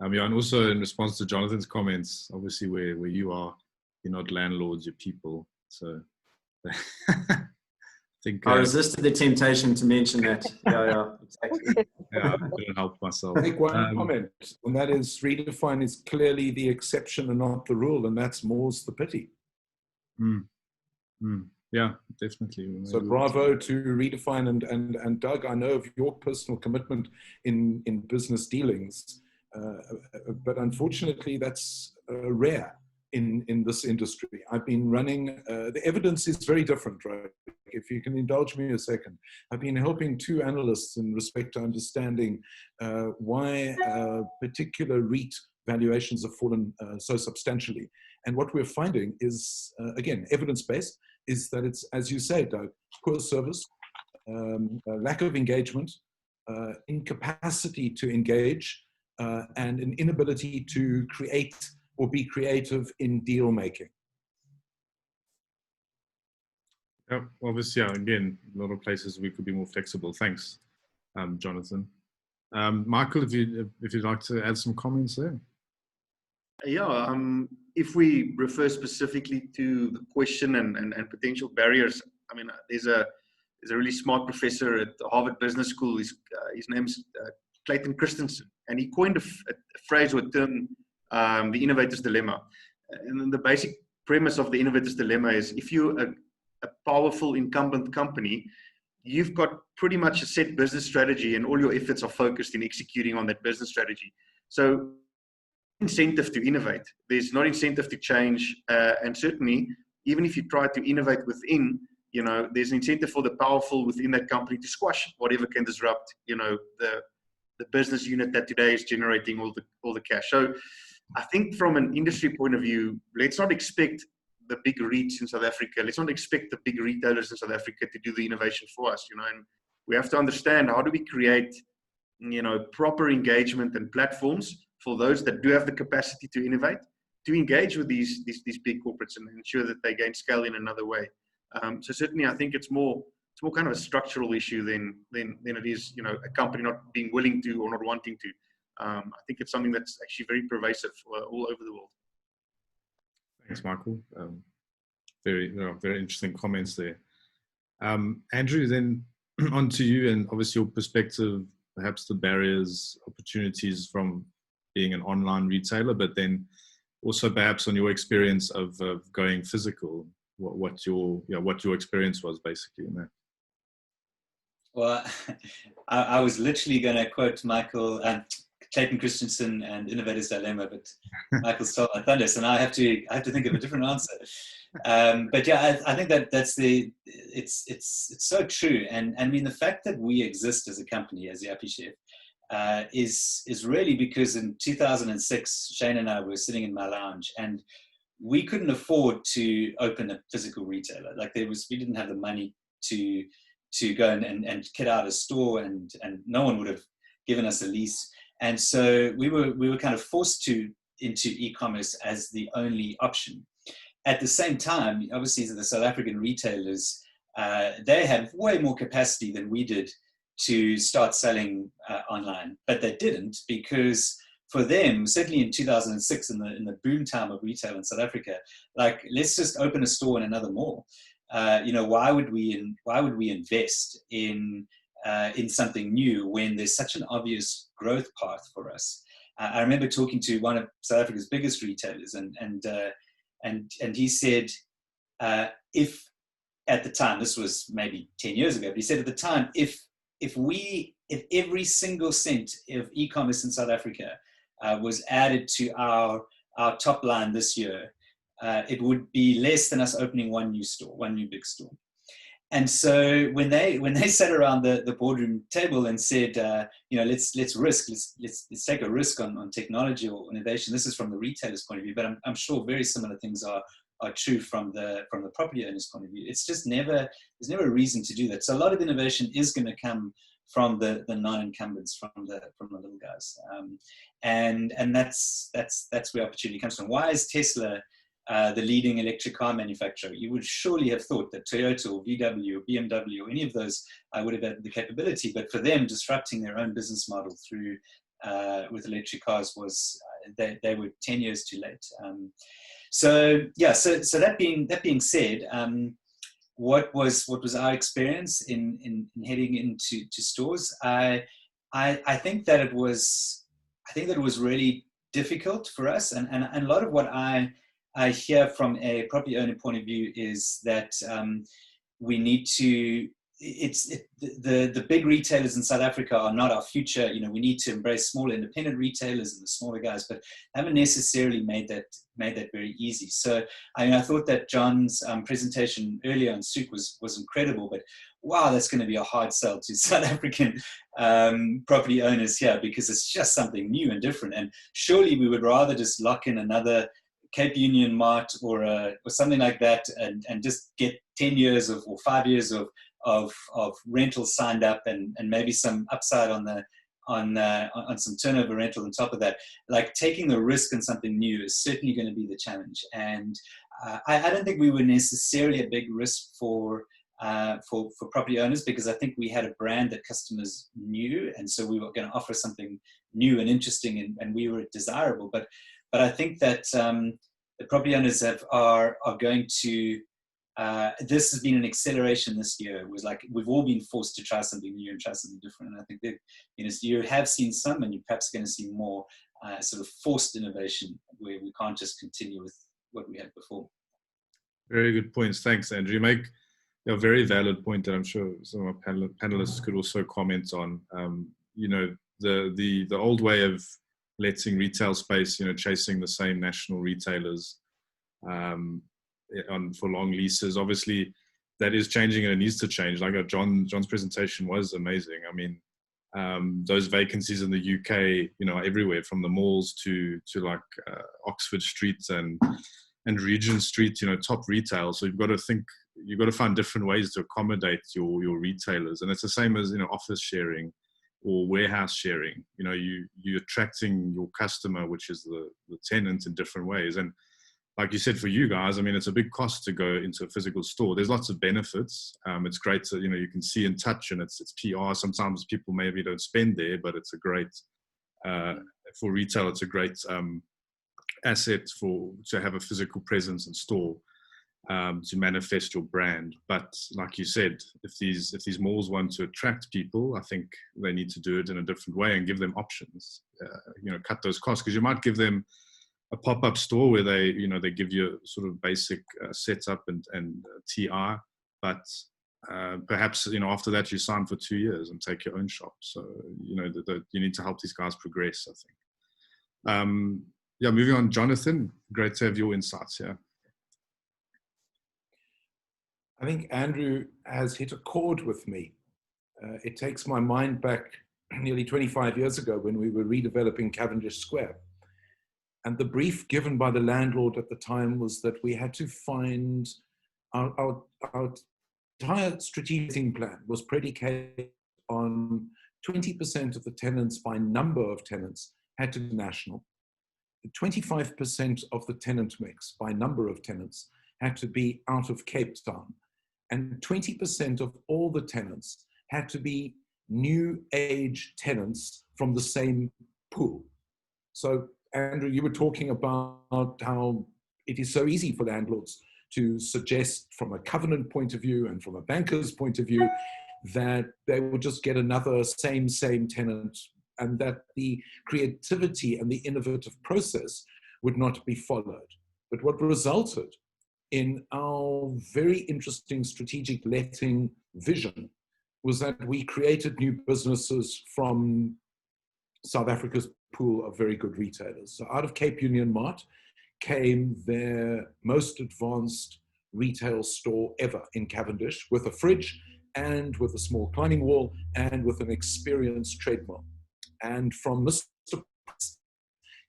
And also in response to Jonathan's comments, obviously where you are, you're not landlords, you're people. So I think... I resisted the temptation to mention that. Yeah, exactly. Yeah, I couldn't help myself. I think one comment, and that is Redefine is clearly the exception and not the rule, and that's more's the pity. Yeah, definitely. So bravo to Redefine and Doug. I know of your personal commitment in business dealings, but unfortunately that's rare in this industry. I've been running, the evidence is very different, right? If you can indulge me a second. I've been helping 2 analysts in respect to understanding why particular REIT valuations have fallen so substantially. And what we're finding is, again, evidence-based, is that it's, as you say, Doug, poor service, lack of engagement, incapacity to engage, and an inability to create or be creative in deal making. Yeah, obviously, again, a lot of places we could be more flexible. Thanks, Jonathan. Michael, if you'd like to add some comments there. Yeah, if we refer specifically to the question and potential barriers, I mean, there's a really smart professor at Harvard Business School. His name's Clayton Christensen, and he coined a phrase or a term, the innovator's dilemma. And then the basic premise of the innovator's dilemma is, if you're a powerful incumbent company, you've got pretty much a set business strategy, and all your efforts are focused in executing on that business strategy. So incentive to innovate. There's not incentive to change, and certainly, even if you try to innovate within, there's an incentive for the powerful within that company to squash whatever can disrupt, the business unit that today is generating all the cash. So I think from an industry point of view, let's not expect the big REITs in South Africa. Let's not expect the big retailers in South Africa to do the innovation for us, and we have to understand, how do we create, proper engagement and platforms for those that do have the capacity to innovate, to engage with these big corporates and ensure that they gain scale in another way. So certainly I think it's more kind of a structural issue than it is, a company not being willing to or not wanting to. I think it's something that's actually very pervasive all over the world. Thanks, Michael. Very interesting comments there. Andrew, then on to you, and obviously your perspective, perhaps the barriers, opportunities from being an online retailer, but then also perhaps on your experience of going physical. What your experience was basically in that. Well, I was literally going to quote Michael and Clayton Christensen and Innovator's Dilemma, but Michael stole my thunder, and I have to think of a different answer. But yeah, I think it's so true, and I mean the fact that we exist as a company, as Yappy Chef, is really because in 2006, Shane and I were sitting in my lounge, and we couldn't afford to open a physical retailer. Like we didn't have the money to go and kit out a store, and no one would have given us a lease. And so we were kind of forced into e-commerce as the only option. At the same time, obviously the South African retailers, they have way more capacity than we did to start selling online, but they didn't, because for them, certainly in 2006, in the boom time of retail in South Africa, like, let's just open a store in another mall. Why would we invest in something new when there's such an obvious growth path for us? I remember talking to one of South Africa's biggest retailers, and he said, if at the time, this was maybe 10 years ago, but he said at the time, if every single cent of e-commerce in South Africa was added to our top line this year, it would be less than us opening one new big store. And so when they sat around the boardroom table and said, let's take a risk on technology or innovation. This is from the retailer's point of view, but I'm sure very similar things are true from the property owner's point of view. It's just there's never a reason to do that. So a lot of innovation is going to come from the non-incumbents, from the little guys, and that's where opportunity comes from. Why is Tesla the leading electric car manufacturer? You would surely have thought that Toyota or VW or BMW or any of those would have had the capability, but for them, disrupting their own business model through with electric cars was they were 10 years too late. So that being said, what was our experience in heading into stores? I think that it was really difficult for us, and a lot of what I hear from a property owner point of view is that we need to. The big retailers in South Africa are not our future. We need to embrace smaller independent retailers and the smaller guys, but haven't necessarily made that very easy. So I thought that John's presentation earlier on Souk was incredible, but wow, that's going to be a hard sell to South African property owners here, because it's just something new and different. And surely we would rather just lock in another Cape Union Mart or something like that, and just get 10 years or 5 years of rentals signed up, and maybe some upside on some turnover rental on top of that. Like, taking the risk in something new is certainly going to be the challenge. And I don't think we were necessarily a big risk for property owners, because I think we had a brand that customers knew, and so we were going to offer something new and interesting, and we were desirable. But I think that the property owners are going to. This has been an acceleration this year. It was like we've all been forced to try something new and try something different. And I think that you have seen some, and you're perhaps going to see more sort of forced innovation, where we can't just continue with what we had before. Very good points. Thanks, Andrew. You make a very valid point that I'm sure some of our panelists could also comment on. You know, the old way of letting retail space, you know, chasing the same national retailers for long leases. Obviously, that is changing and it needs to change. Like John's presentation was amazing. I mean, those vacancies in the UK, you know, everywhere from the malls to like Oxford Street and Regent Street, you know, top retail. So you've got to think, you've got to find different ways to accommodate your retailers. And it's the same as, you know, office sharing or warehouse sharing. You know, you're attracting your customer, which is the tenant, in different ways. And like you said, for you guys, I mean, it's a big cost to go into a physical store. There's lots of benefits. It's great to, you know, you can see and touch, and it's PR. Sometimes people maybe don't spend there, but it's a great, for retail, it's a great asset to have a physical presence in store, to manifest your brand. But like you said, if these malls want to attract people, I think they need to do it in a different way and give them options, you know, cut those costs, because you might give them a pop-up store where they, you know, they give you sort of basic setup and TR, but perhaps, you know, after that you sign for 2 years and take your own shop. So, you know, you need to help these guys progress, I think. Yeah, moving on, Jonathan, great to have your insights here. I think Andrew has hit a chord with me. It takes my mind back nearly 25 years ago when we were redeveloping Cavendish Square. And the brief given by the landlord at the time was that we had to find our entire strategic plan was predicated on 20% of the tenants by number of tenants had to be national. 25% of the tenant mix by number of tenants had to be out of Cape Town. And 20% of all the tenants had to be new age tenants from the same pool. So Andrew, you were talking about how it is so easy for landlords to suggest from a covenant point of view and from a banker's point of view that they will just get another same tenant, and that the creativity and the innovative process would not be followed. But what resulted in our very interesting strategic letting vision was that we created new businesses from South Africa's pool of very good retailers. So out of Cape Union Mart came their most advanced retail store ever in Cavendish, with a fridge and with a small climbing wall and with an experienced treadmill. And from Mr. Price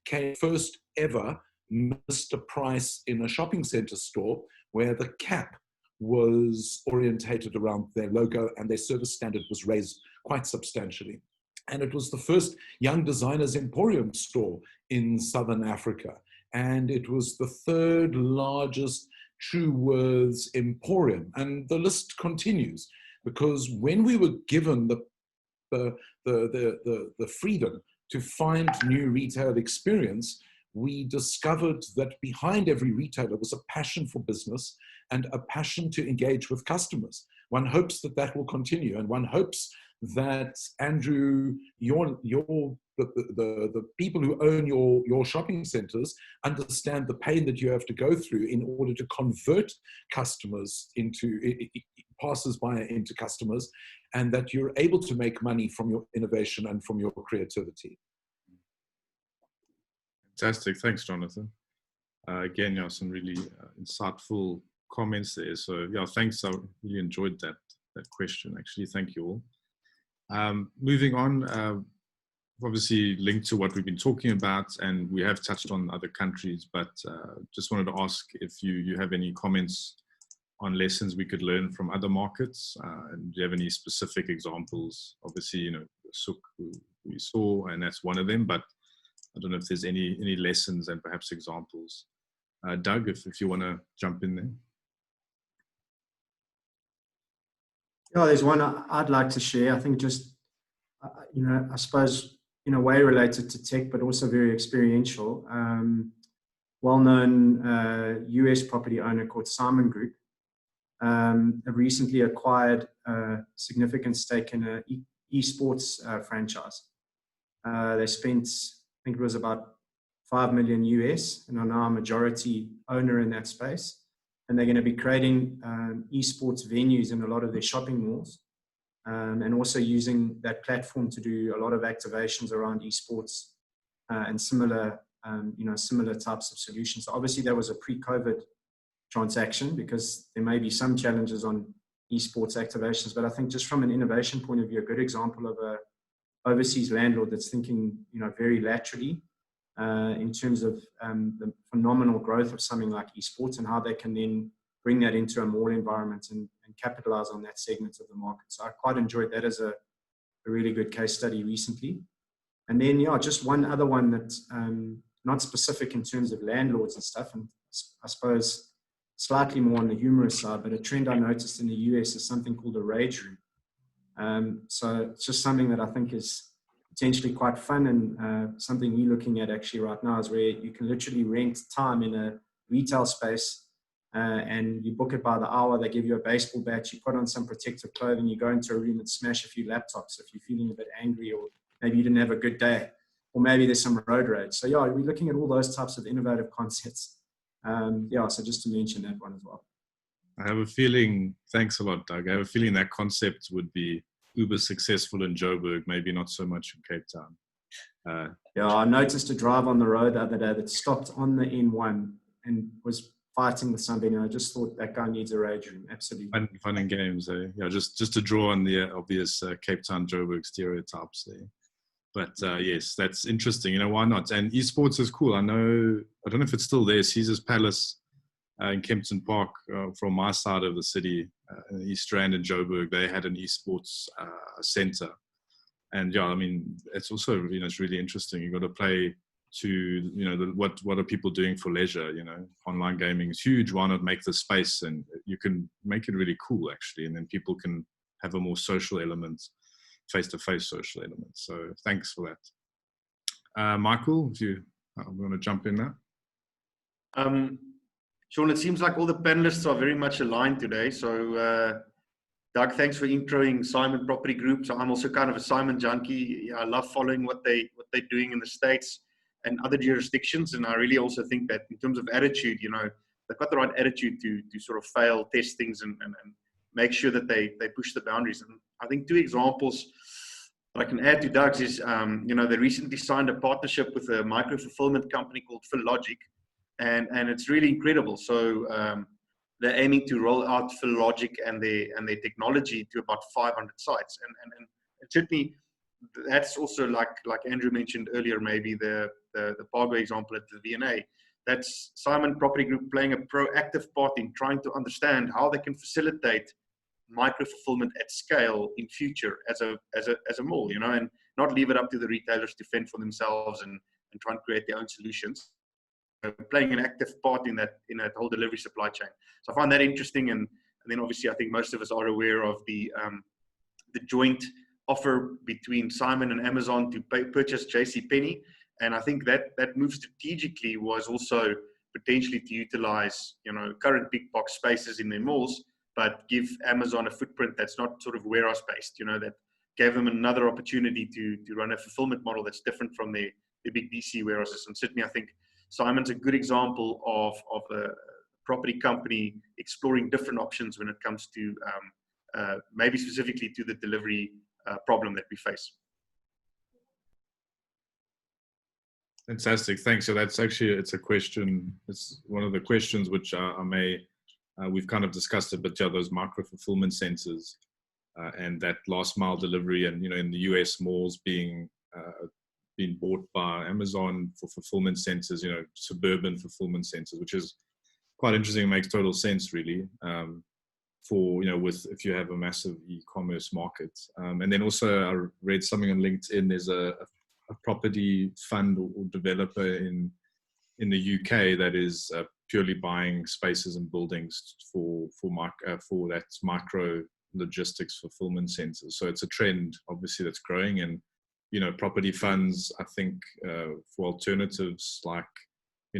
came first ever Mr. Price in a shopping center store, where the cap was orientated around their logo and their service standard was raised quite substantially. And it was the first Young Designers Emporium store in Southern Africa. And it was the third largest True Words Emporium. And the list continues, because when we were given the freedom to find new retail experience, we discovered that behind every retailer was a passion for business and a passion to engage with customers. One hopes that that will continue, and one hopes that, Andrew, the people who own your shopping centers understand the pain that you have to go through in order to convert customers into passers-by into customers, and that you're able to make money from your innovation and from your creativity. Fantastic, thanks, Jonathan. Again, yeah, some really insightful comments there. So yeah, thanks. I really enjoyed that question. Actually, thank you all. Moving on, obviously linked to what we've been talking about, and we have touched on other countries, but just wanted to ask if you have any comments on lessons we could learn from other markets, and do you have any specific examples? Obviously, you know, Souk we saw, and that's one of them, but I don't know if there's any lessons and perhaps examples. Doug, if you want to jump in there. Yeah, there's one I'd like to share. I think just, you know, I suppose in a way related to tech, but also very experiential. Well-known US property owner called Simon Group have recently acquired a significant stake in an esports franchise. They spent, I think it was about $5 million US, and are now a majority owner in that space. and they're going to be creating esports venues in a lot of their shopping malls, and also using that platform to do a lot of activations around esports and similar, similar types of solutions. So obviously, that was a pre-COVID transaction because there may be some challenges on esports activations, but I think just from an innovation point of view, a good example of a overseas landlord that's thinking, very laterally in terms of the phenomenal growth of something like esports and how they can then bring that into a mall environment and capitalize on that segment of the market. So I quite enjoyed that as a really good case study recently. And then, just one other one that's not specific in terms of landlords and stuff, and I suppose slightly more on the humorous side, but a trend I noticed in the US is something called a rage room. So it's just something that I think is potentially quite fun, and something we're looking at actually right now is where you can literally rent time in a retail space, and you book it by the hour. They give you a baseball bat, you put on some protective clothing, you go into a room and smash a few laptops if you're feeling a bit angry, or maybe you didn't have a good day, or maybe there's some road rage. So we're looking at all those types of innovative concepts. So just to mention that one as well. I have a feeling, thanks a lot, Doug. I have a feeling that concept would be uber successful in Joburg, maybe not so much in Cape Town. I noticed a drive on the road the other day that stopped on the N1 and was fighting with somebody, and I just thought that guy needs a rage room. Absolutely. Fun and games, eh? Just to draw on the obvious Cape Town Joburg stereotypes there. But yes, that's interesting. Why not? And esports is cool. I don't know if it's still there. Caesar's Palace in Kempton Park, from my side of the city, in East Rand and Joburg, they had an esports center. And it's also, it's really interesting. You've got to play to, what are people doing for leisure? Online gaming is huge. Why not make the space, and you can make it really cool actually. And then people can have a more social element, face-to-face social element. So thanks for that. Michael, if you want to jump in now. Sean, it seems like all the panelists are very much aligned today. So Doug, thanks for introing Simon Property Group. So I'm also kind of a Simon junkie. I love following what they're doing in the States and other jurisdictions. And I really also think that in terms of attitude, they've got the right attitude to sort of fail, test things, and make sure that they push the boundaries. And I think two examples that I can add to Doug's is, they recently signed a partnership with a micro-fulfillment company called Fillogic, and it's really incredible. So they're aiming to roll out Fillogic and their technology to about 500 sites. And certainly that's also like Andrew mentioned earlier, maybe the Pago example at the V&A. That's Simon Property Group playing a proactive part in trying to understand how they can facilitate micro-fulfillment at scale in future as a mall, and not leave it up to the retailers to fend for themselves and try and create their own solutions. Playing an active part in that whole delivery supply chain. So I find that interesting, and then obviously I think most of us are aware of the joint offer between Simon and Amazon to purchase JCPenney, and I think that move strategically was also potentially to utilize current big box spaces in their malls, but give Amazon a footprint that's not sort of warehouse based, that gave them another opportunity to run a fulfillment model that's different from the big DC warehouses. And certainly I think Simon's a good example of a property company exploring different options when it comes to maybe specifically to the delivery problem that we face. Fantastic, thanks. So that's actually, it's one of the questions which we've kind of discussed it, but those micro fulfillment centers and that last mile delivery, and in the US malls being bought by Amazon for fulfillment centers, suburban fulfillment centers, which is quite interesting. It makes total sense, really, if you have a massive e-commerce market. And then also I read something on LinkedIn. There's a property fund or developer in the UK that is purely buying spaces and buildings for that micro logistics fulfillment centers. So it's a trend, obviously, that's growing. And property funds, I think, for alternatives like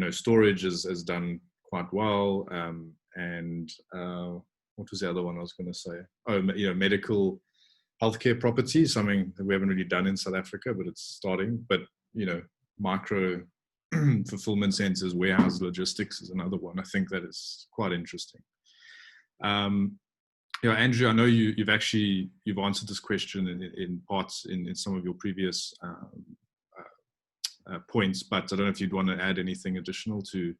storage has done quite well. And what was the other one I was going to say? Oh, medical healthcare property, something that we haven't really done in South Africa, but it's starting. But micro fulfillment centers, warehouse logistics is another one. I think that is quite interesting. Andrew, I know you've answered this question in parts in some of your previous points, but I don't know if you'd want to add anything additional to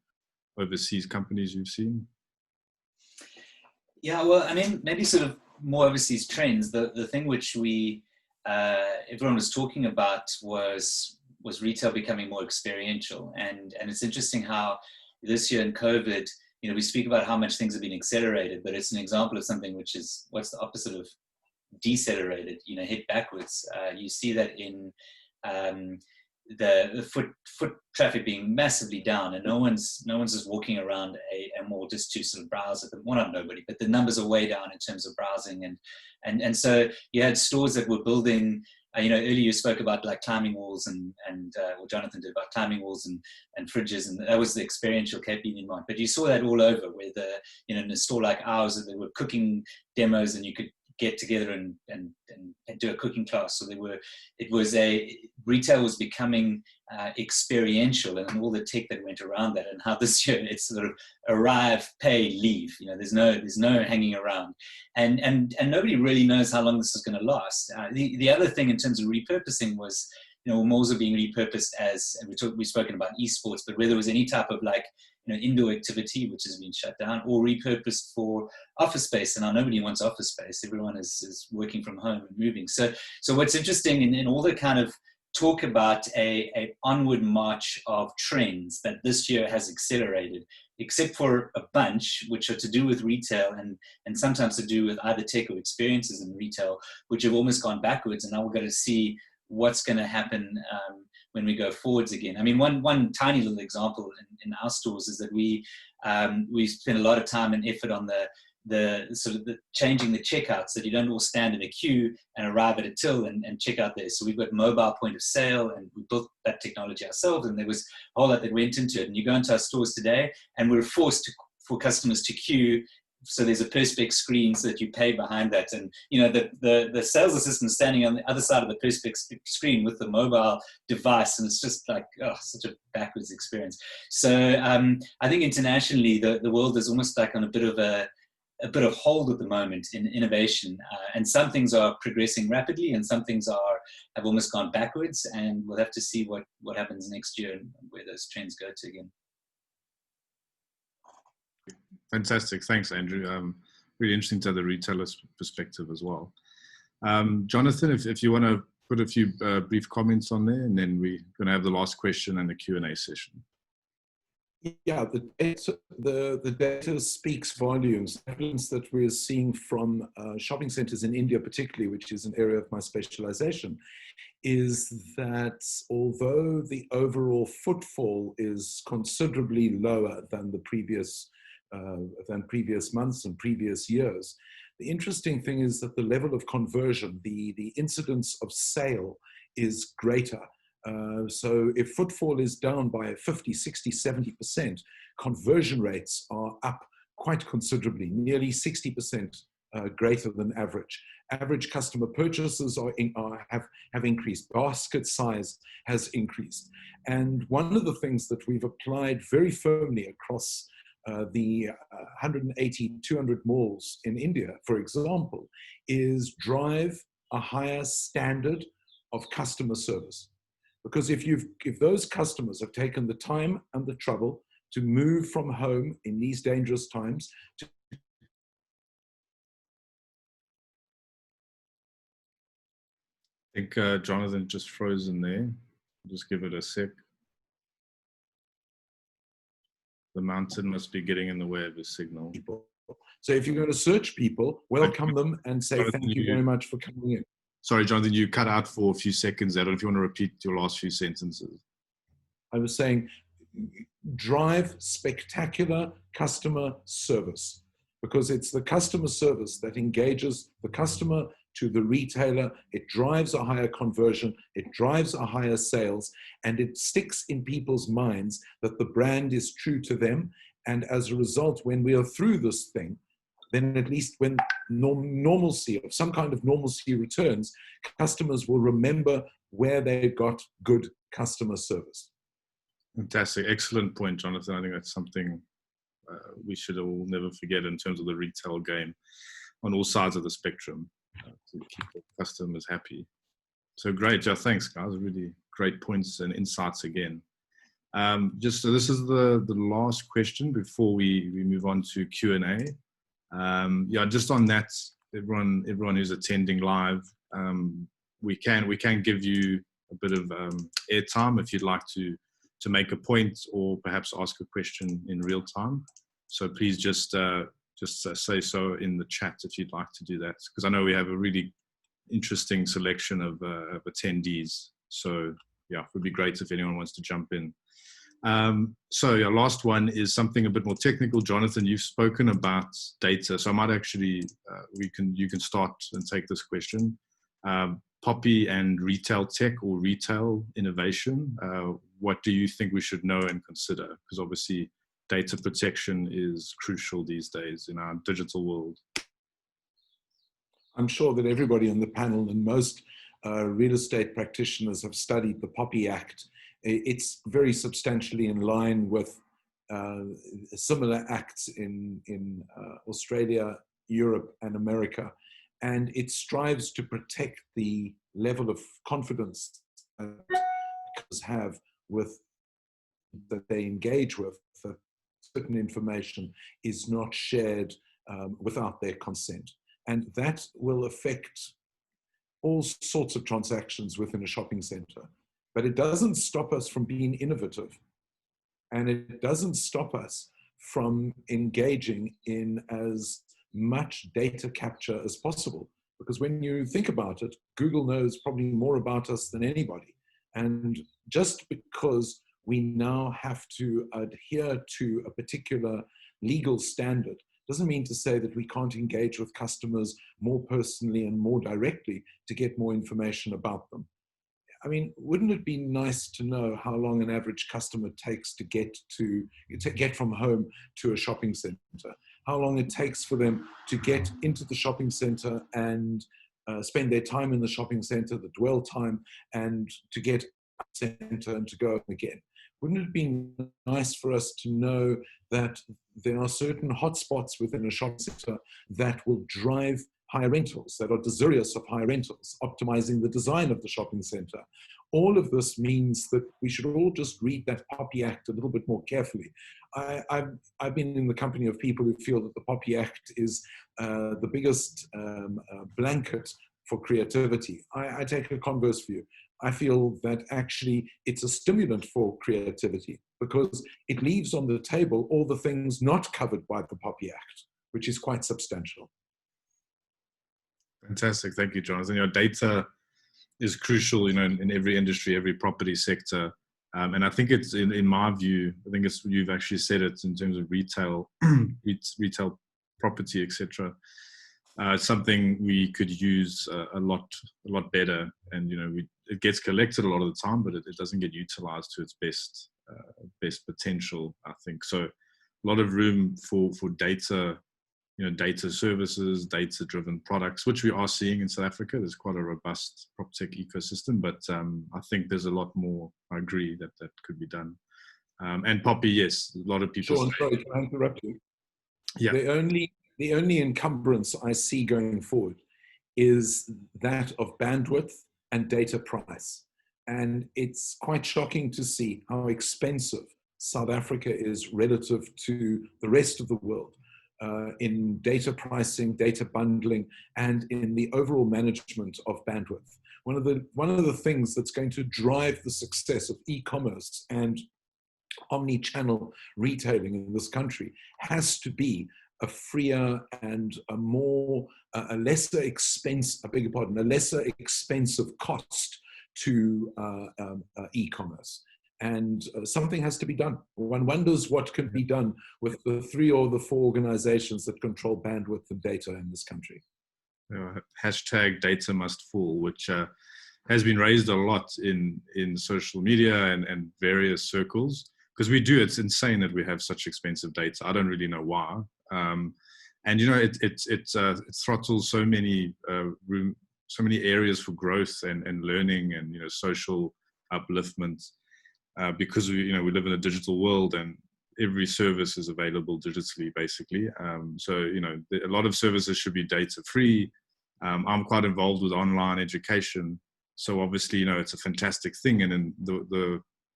overseas companies you've seen. Yeah, well, I mean, maybe sort of more overseas trends. The thing which everyone was talking about was retail becoming more experiential, and it's interesting how this year in COVID, we speak about how much things have been accelerated, but it's an example of something which is what's the opposite of decelerated, hit backwards. You see that in the foot traffic being massively down, and no one's just walking around a mall just to sort of browse at them. Well, not nobody, but the numbers are way down in terms of browsing, and so you had stores that were building. Earlier you spoke about like climbing walls and Jonathan did about climbing walls and fridges, and that was the experiential keeping in mind. But you saw that all over, where in a store like ours, there were cooking demos, and you could get together and do a cooking class. So retail was becoming experiential, and all the tech that went around that, and how this year it's sort of arrive, pay, leave. There's no hanging around, and nobody really knows how long this is going to last. The other thing in terms of repurposing was, malls are being repurposed and we've spoken about esports, but where there was any type of indoor activity which has been shut down or repurposed for office space. And now nobody wants office space. Everyone is working from home and moving. So what's interesting in all the kind of talk about a onward march of trends that this year has accelerated, except for a bunch which are to do with retail and sometimes to do with either tech or experiences in retail, which have almost gone backwards. And now we're going to see what's going to happen when we go forwards again. I mean, one tiny little example in our stores is that we spend a lot of time and effort on the sort of changing the checkouts, so that you don't all stand in a queue and arrive at a till and check out there. So we've got mobile point of sale, and we built that technology ourselves, and there was a whole lot that went into it. And you go into our stores today, and we're forced for customers to queue. So there's a Perspex screen so that you pay behind that. And, the sales assistant standing on the other side of the Perspex screen with the mobile device. And it's just like, such a backwards experience. So I think internationally, the world is almost like on a bit of hold at the moment in innovation. And some things are progressing rapidly and some things have almost gone backwards. And we'll have to see what happens next year and where those trends go to again. Fantastic. Thanks, Andrew. Really interesting to have the retailer's perspective as well. Jonathan, if you want to put a few brief comments on there, and then we're going to have the last question and the Q&A session. Yeah, the data speaks volumes. Evidence that we're seeing from shopping centers in India particularly, which is an area of my specialization, is that although the overall footfall is considerably lower than the previous months and previous years, the interesting thing is that the level of conversion, the incidence of sale is greater. So if footfall is down by 50, 60, 70%, conversion rates are up quite considerably, nearly 60% greater than average. Average customer purchases have increased. Basket size has increased. And one of the things that we've applied very firmly across the 180, 200 malls in India, for example, is drive a higher standard of customer service. Because if those customers have taken the time and the trouble to move from home in these dangerous times to I think Jonathan just frozen there. Just give it a sec. The mountain must be getting in the way of his signal. So if you're going to search people, welcome them and say Jonathan, thank you very much for coming in. Sorry, Jonathan, you cut out for a few seconds. I don't know if you want to repeat your last few sentences. I was saying, drive spectacular customer service, because it's the customer service that engages the customer to the retailer. It drives a higher conversion, it drives a higher sales, and it sticks in people's minds that the brand is true to them. And as a result, when we are through this thing, then at least when normalcy, of some kind of normalcy returns, customers will remember where they got good customer service. Fantastic. Excellent point, Jonathan. I think that's something we should all never forget in terms of the retail game on all sides of the spectrum to keep the customers happy. So great. Yeah, thanks, guys. Really great points and insights again. Just so this is the last question before we move on to Q&A. Yeah, just on that, everyone who's attending live, we can give you a bit of airtime if you'd like to make a point or perhaps ask a question in real time. So please just say so in the chat if you'd like to do that, because I know we have a really interesting selection of attendees. So yeah, it would be great if anyone wants to jump in. So yeah, last one is something a bit more technical. Jonathan, you've spoken about data, so I might actually you can start and take this question. Poppy and retail tech or retail innovation. What do you think we should know and consider? Because obviously data protection is crucial these days in our digital world. I'm sure that everybody on the panel and most real estate practitioners have studied the Poppy Act. It's very substantially in line with similar acts in Australia, Europe, and America. And it strives to protect the level of confidence that customers have with that they engage with, that certain information is not shared without their consent. And that will affect all sorts of transactions within a shopping center. But it doesn't stop us from being innovative. And it doesn't stop us from engaging in as much data capture as possible. Because when you think about it, Google knows probably more about us than anybody. And just because we now have to adhere to a particular legal standard doesn't mean to say that we can't engage with customers more personally and more directly to get more information about them. I mean, wouldn't it be nice to know how long an average customer takes to get from home to a shopping center? How long it takes for them to get into the shopping center and spend their time in the shopping center, the dwell time, and to get out the center and to go again? Wouldn't it be nice for us to know that there are certain hotspots within a shopping center that will drive higher rentals, that are desirous of higher rentals, optimizing the design of the shopping center? All of this means that we should all just read that Poppy Act a little bit more carefully. I've been in the company of people who feel that the Poppy Act is the biggest blanket for creativity. I take a converse view. I feel that actually it's a stimulant for creativity because it leaves on the table all the things not covered by the Poppy Act, which is quite substantial. Fantastic. Thank you, Jonathan. Your data is crucial, in every industry, every property sector. And I think it's, in my view, I think it's, you've actually said it in terms of retail, retail property, etc. It's something we could use a lot better. And, it gets collected a lot of the time, but it doesn't get utilized to its best potential, I think. So a lot of room for data, data services, data-driven products, which we are seeing in South Africa. There's quite a robust PropTech ecosystem, but I think there's a lot more, I agree, that could be done. And Poppy, yes, a lot of people... Sean, sorry, can I interrupt you? Yeah. The only encumbrance I see going forward is that of bandwidth and data price. And it's quite shocking to see how expensive South Africa is relative to the rest of the world. In data pricing, data bundling, and in the overall management of bandwidth. One of the things that's going to drive the success of e-commerce and omni-channel retailing in this country has to be a freer and a lesser expensive cost to e-commerce. And something has to be done. One wonders what can be done with the 3 or the 4 organizations that control bandwidth and data in this country. Hashtag data must fall, which has been raised a lot in social media and various circles. Because it's insane that we have such expensive data. I don't really know why. And it throttles so many areas for growth and learning and social upliftment. because we live in a digital world and every service is available digitally, basically. So a lot of services should be data free. I'm quite involved with online education, so obviously it's a fantastic thing. And in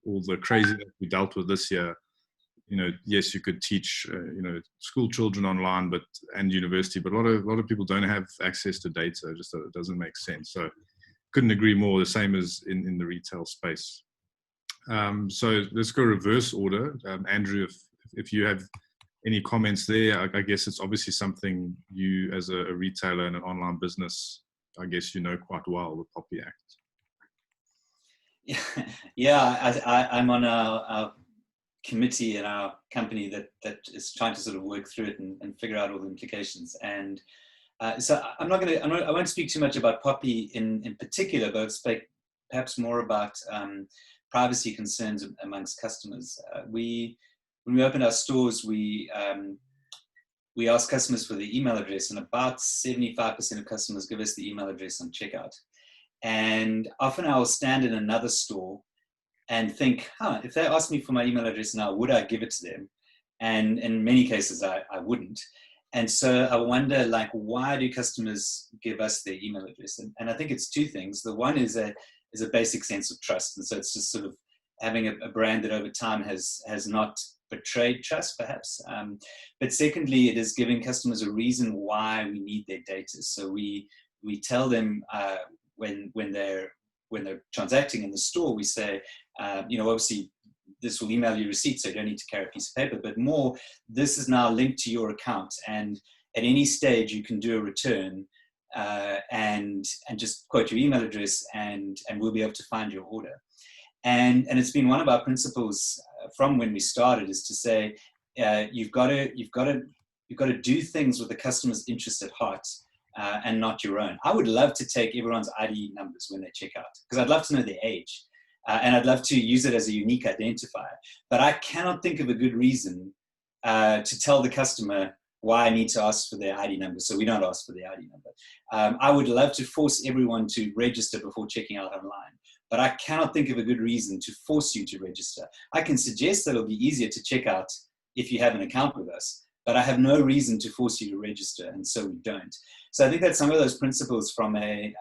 all the craziness we dealt with this year, yes, you could teach school children online, and university, but a lot of people don't have access to data. It doesn't make sense. So couldn't agree more. The same as in the retail space. So let's go reverse order. Andrew, if you have any comments there, I guess it's obviously something you, as a retailer and an online business, I guess quite well, the Poppy Act. Yeah, I'm on our committee in our company that is trying to sort of work through it and figure out all the implications. And so I won't speak too much about Poppy in particular, but I'll speak perhaps more about privacy concerns amongst customers. When we opened our stores, we asked customers for the email address, and about 75% of customers give us the email address on checkout. And often I will stand in another store and think, if they ask me for my email address now, would I give it to them? And in many cases, I wouldn't. And so I wonder, why do customers give us their email address? And I think it's two things. The one is a basic sense of trust. And so it's just sort of having a brand that over time has not betrayed trust, perhaps. But secondly, it is giving customers a reason why we need their data. So we tell them when they're transacting in the store, we say, obviously this will email you receipts, so you don't need to carry a piece of paper, but more, this is now linked to your account, and at any stage you can do a return and just quote your email address, and we'll be able to find your order. And it's been one of our principles from when we started, is to say you've got to do things with the customer's interest at heart. And not your own. I would love to take everyone's ID numbers when they check out, because I'd love to know their age, and I'd love to use it as a unique identifier. But I cannot think of a good reason to tell the customer why I need to ask for their ID number, so we don't ask for the ID number. I would love to force everyone to register before checking out online, but I cannot think of a good reason to force you to register. I can suggest that it'll be easier to check out if you have an account with us, but I have no reason to force you to register, and so we don't. So I think that some of those principles from a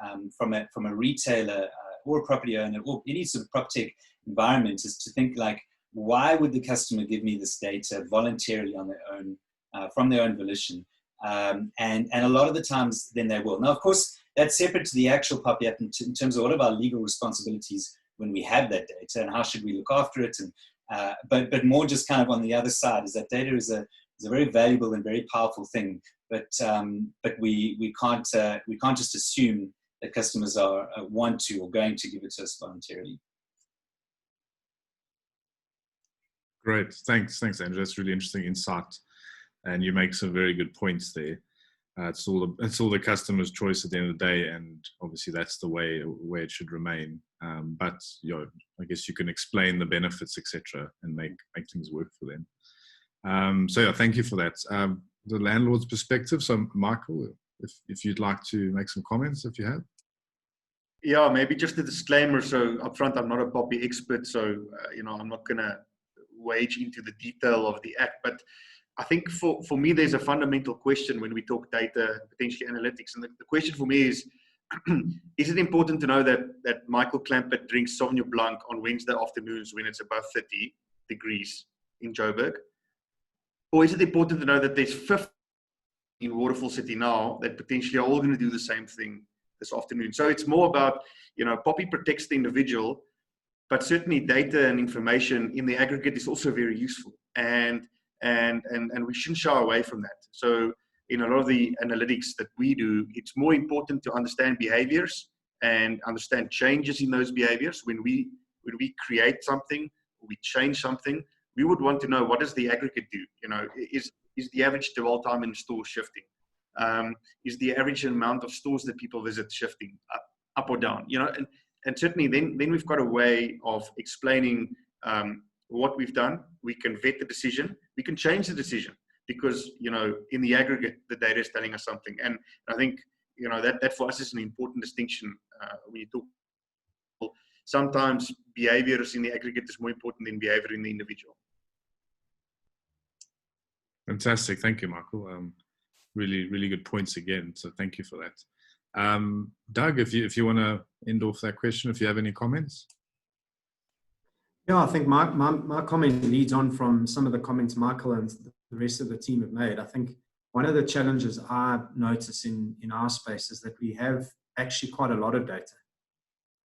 retailer or a property owner or any sort of PropTech environment is to think why would the customer give me this data voluntarily on their own, from their own volition? And a lot of the times then they will. Now, of course, that's separate to the actual Poppy app in terms of what are our legal responsibilities when we have that data, and how should we look after it? And but more just kind of on the other side is that data is a very valuable and very powerful thing, but we can't just assume that customers want to or going to give it to us voluntarily. Great, thanks, Andrew. That's really interesting insight, and you make some very good points there. It's all the customer's choice at the end of the day, and obviously that's the way it should remain. But I guess you can explain the benefits, etc., and make things work for them. So yeah, thank you for that. The landlord's perspective. So Michael, if you'd like to make some comments, if you have. Yeah, maybe just a disclaimer. So upfront, I'm not a Poppy expert, so I'm not going to wade into the detail of the act. But I think for me, there's a fundamental question when we talk data, potentially analytics, and the question for me is it important to know that Michael Clampett drinks Sauvignon Blanc on Wednesday afternoons when it's above 30 degrees in Joburg? Or is it important to know that there's 50 in Waterfall City now that potentially are all going to do the same thing this afternoon? So it's more about, Poppy protects the individual, but certainly data and information in the aggregate is also very useful. And we shouldn't shy away from that. So in a lot of the analytics that we do, it's more important to understand behaviors and understand changes in those behaviors. When we create something, we change something, we would want to know, what does the aggregate do? Is the average dwell time in store shifting? Is the average amount of stores that people visit shifting up or down? And certainly then we've got a way of explaining what we've done. We can vet the decision. We can change the decision because, in the aggregate, the data is telling us something. And I think, that for us is an important distinction when you talk. Sometimes behaviors in the aggregate is more important than behavior in the individual. Fantastic. Thank you, Michael. Really, really good points again. So thank you for that. Doug, if you want to end off that question, if you have any comments. Yeah, I think my comment leads on from some of the comments Michael and the rest of the team have made. I think one of the challenges I notice in our space is that we have actually quite a lot of data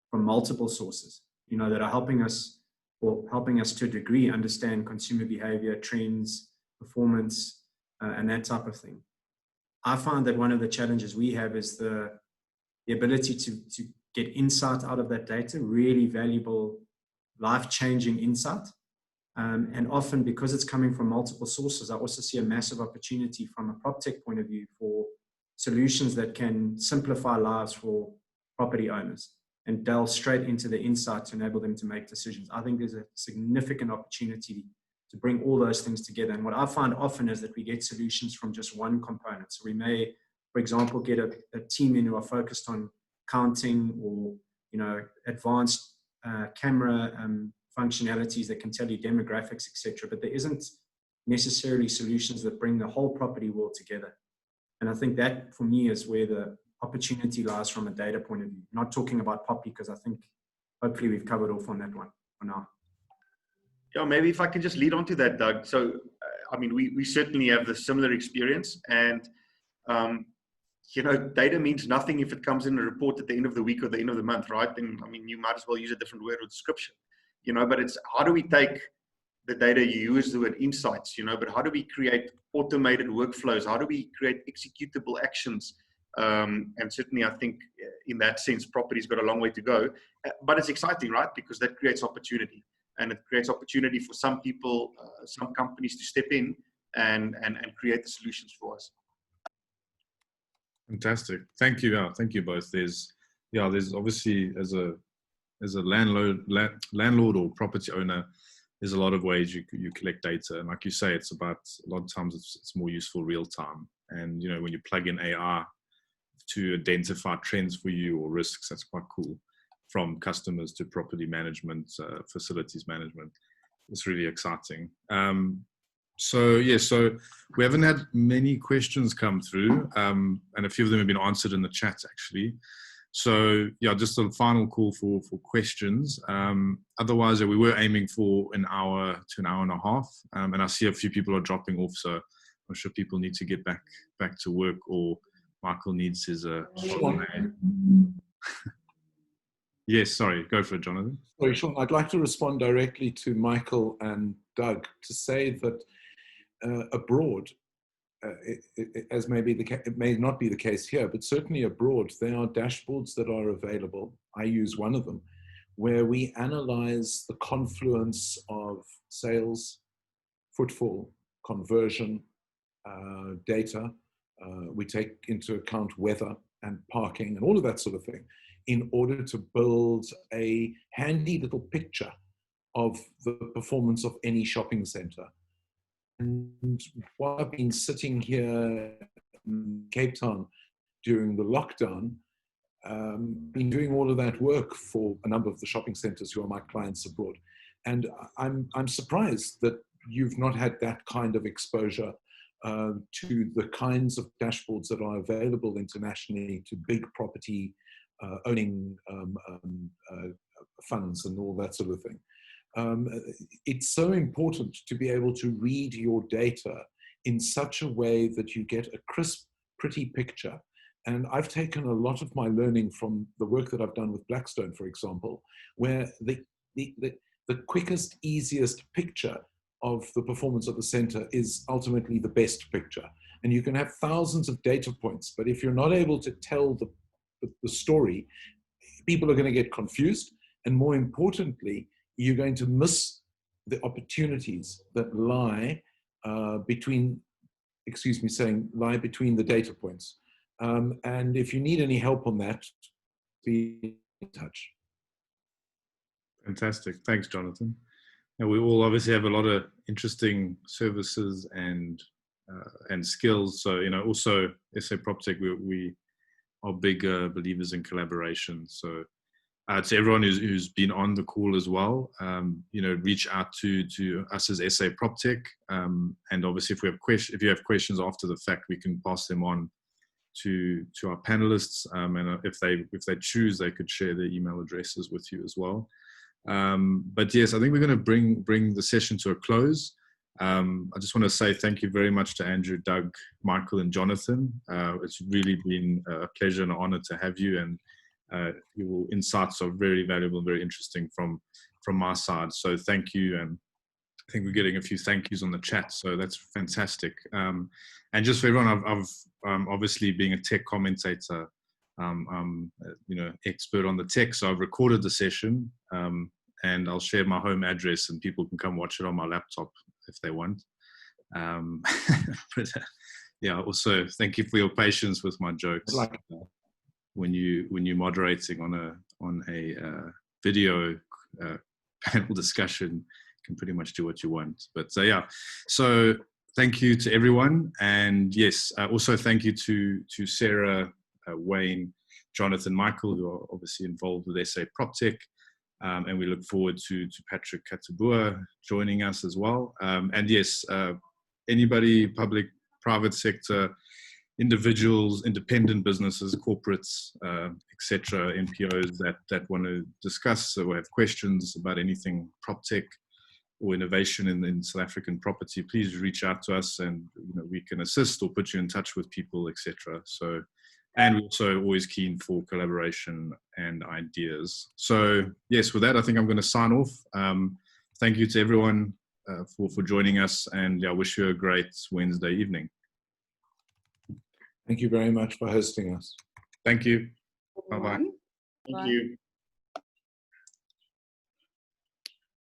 from multiple sources, that are helping us to a degree understand consumer behavior, trends, performance, and that type of thing. I find that one of the challenges we have is the ability to get insight out of that data, really valuable, life-changing insight. And often, because it's coming from multiple sources, I also see a massive opportunity from a PropTech point of view for solutions that can simplify lives for property owners and delve straight into the insight to enable them to make decisions. I think there's a significant opportunity to bring all those things together. And what I find often is that we get solutions from just one component. So we may, for example, get a team in who are focused on counting or, advanced camera functionalities that can tell you demographics, etc. But there isn't necessarily solutions that bring the whole property world together. And I think that, for me, is where the opportunity lies from a data point of view. Not talking about Poppy, because I think hopefully we've covered off on that one for now. Yeah, maybe if I can just lead on to that, Doug. So, we certainly have the similar experience, and data means nothing if it comes in a report at the end of the week or the end of the month, right? And you might as well use a different word or description, but it's how do we take the data, you use the word insights, but how do we create automated workflows? How do we create executable actions? And certainly I think in that sense, property's got a long way to go, but it's exciting, right? Because that creates opportunity, and it creates opportunity for some people, some companies to step in and create the solutions for us. Fantastic. Thank you. Thank you both. There's obviously as a landlord or property owner, there's a lot of ways you collect data. And like you say, it's about, a lot of times it's more useful real time. And, when you plug in AI to identify trends for you or risks, that's quite cool. From customers to property management, facilities management. It's really exciting. So we haven't had many questions come through, and a few of them have been answered in the chat actually. So just a final call for questions. Otherwise, we were aiming for an hour to an hour and a half, and I see a few people are dropping off, so I'm sure people need to get back to work, or Michael needs his Yes, sorry, go for it, Jonathan. Sorry, Sean, I'd like to respond directly to Michael and Doug to say that abroad, as it may not be the case here, but certainly abroad, there are dashboards that are available. I use one of them, where we analyze the confluence of sales, footfall, conversion, data. We take into account weather and parking and all of that sort of thing, in order to build a handy little picture of the performance of any shopping center. And while I've been sitting here in Cape Town during the lockdown, been doing all of that work for a number of the shopping centers who are my clients abroad. And I'm surprised that you've not had that kind of exposure to the kinds of dashboards that are available internationally to big property owning funds and all that sort of thing. It's so important to be able to read your data in such a way that you get a crisp, pretty picture. And I've taken a lot of my learning from the work that I've done with Blackstone, for example, where the quickest, easiest picture of the performance of the center is ultimately the best picture. And you can have thousands of data points, but if you're not able to tell the story, people are going to get confused. And more importantly, you're going to miss the opportunities that lie between the data points. And if you need any help on that, be in touch. Fantastic. Thanks, Jonathan. And we all obviously have a lot of interesting services and skills. So, also SA Proptech, we are big believers in collaboration. So to everyone who's been on the call as well, reach out to us as SA Proptech, and obviously if you have questions after the fact, we can pass them on to our panelists, and if they choose, they could share their email addresses with you as well. But yes, I think we're going to bring the session to a close. I just want to say thank you very much to Andrew, Doug, Michael, and Jonathan. It's really been a pleasure and an honor to have you, and your insights are very valuable and very interesting from my side. So thank you, and I think we're getting a few thank yous on the chat, so that's fantastic. And just for everyone, I've obviously, being a tech commentator, I'm expert on the tech, so I've recorded the session, and I'll share my home address, and people can come watch it on my laptop if they want. But yeah, also thank you for your patience with my jokes. When you're moderating on a video panel discussion, you can pretty much do what you want. But yeah, so thank you to everyone, and yes, also thank you to Sarah, Wayne, Jonathan, Michael, who are obviously involved with SA Proptech, and we look forward to Patrick Katabua joining us as well. And yes, anybody, public, private sector, individuals, independent businesses, corporates, etc., NPOs that want to discuss or have questions about anything PropTech or innovation in South African property, please reach out to us, and we can assist or put you in touch with people, etc. So, and we're also always keen for collaboration and ideas. So yes, with that, I think I'm going to sign off. Thank you to everyone for joining us, and I wish you a great Wednesday evening. Thank you very much for hosting us. Thank you. Bye-bye. Thank you.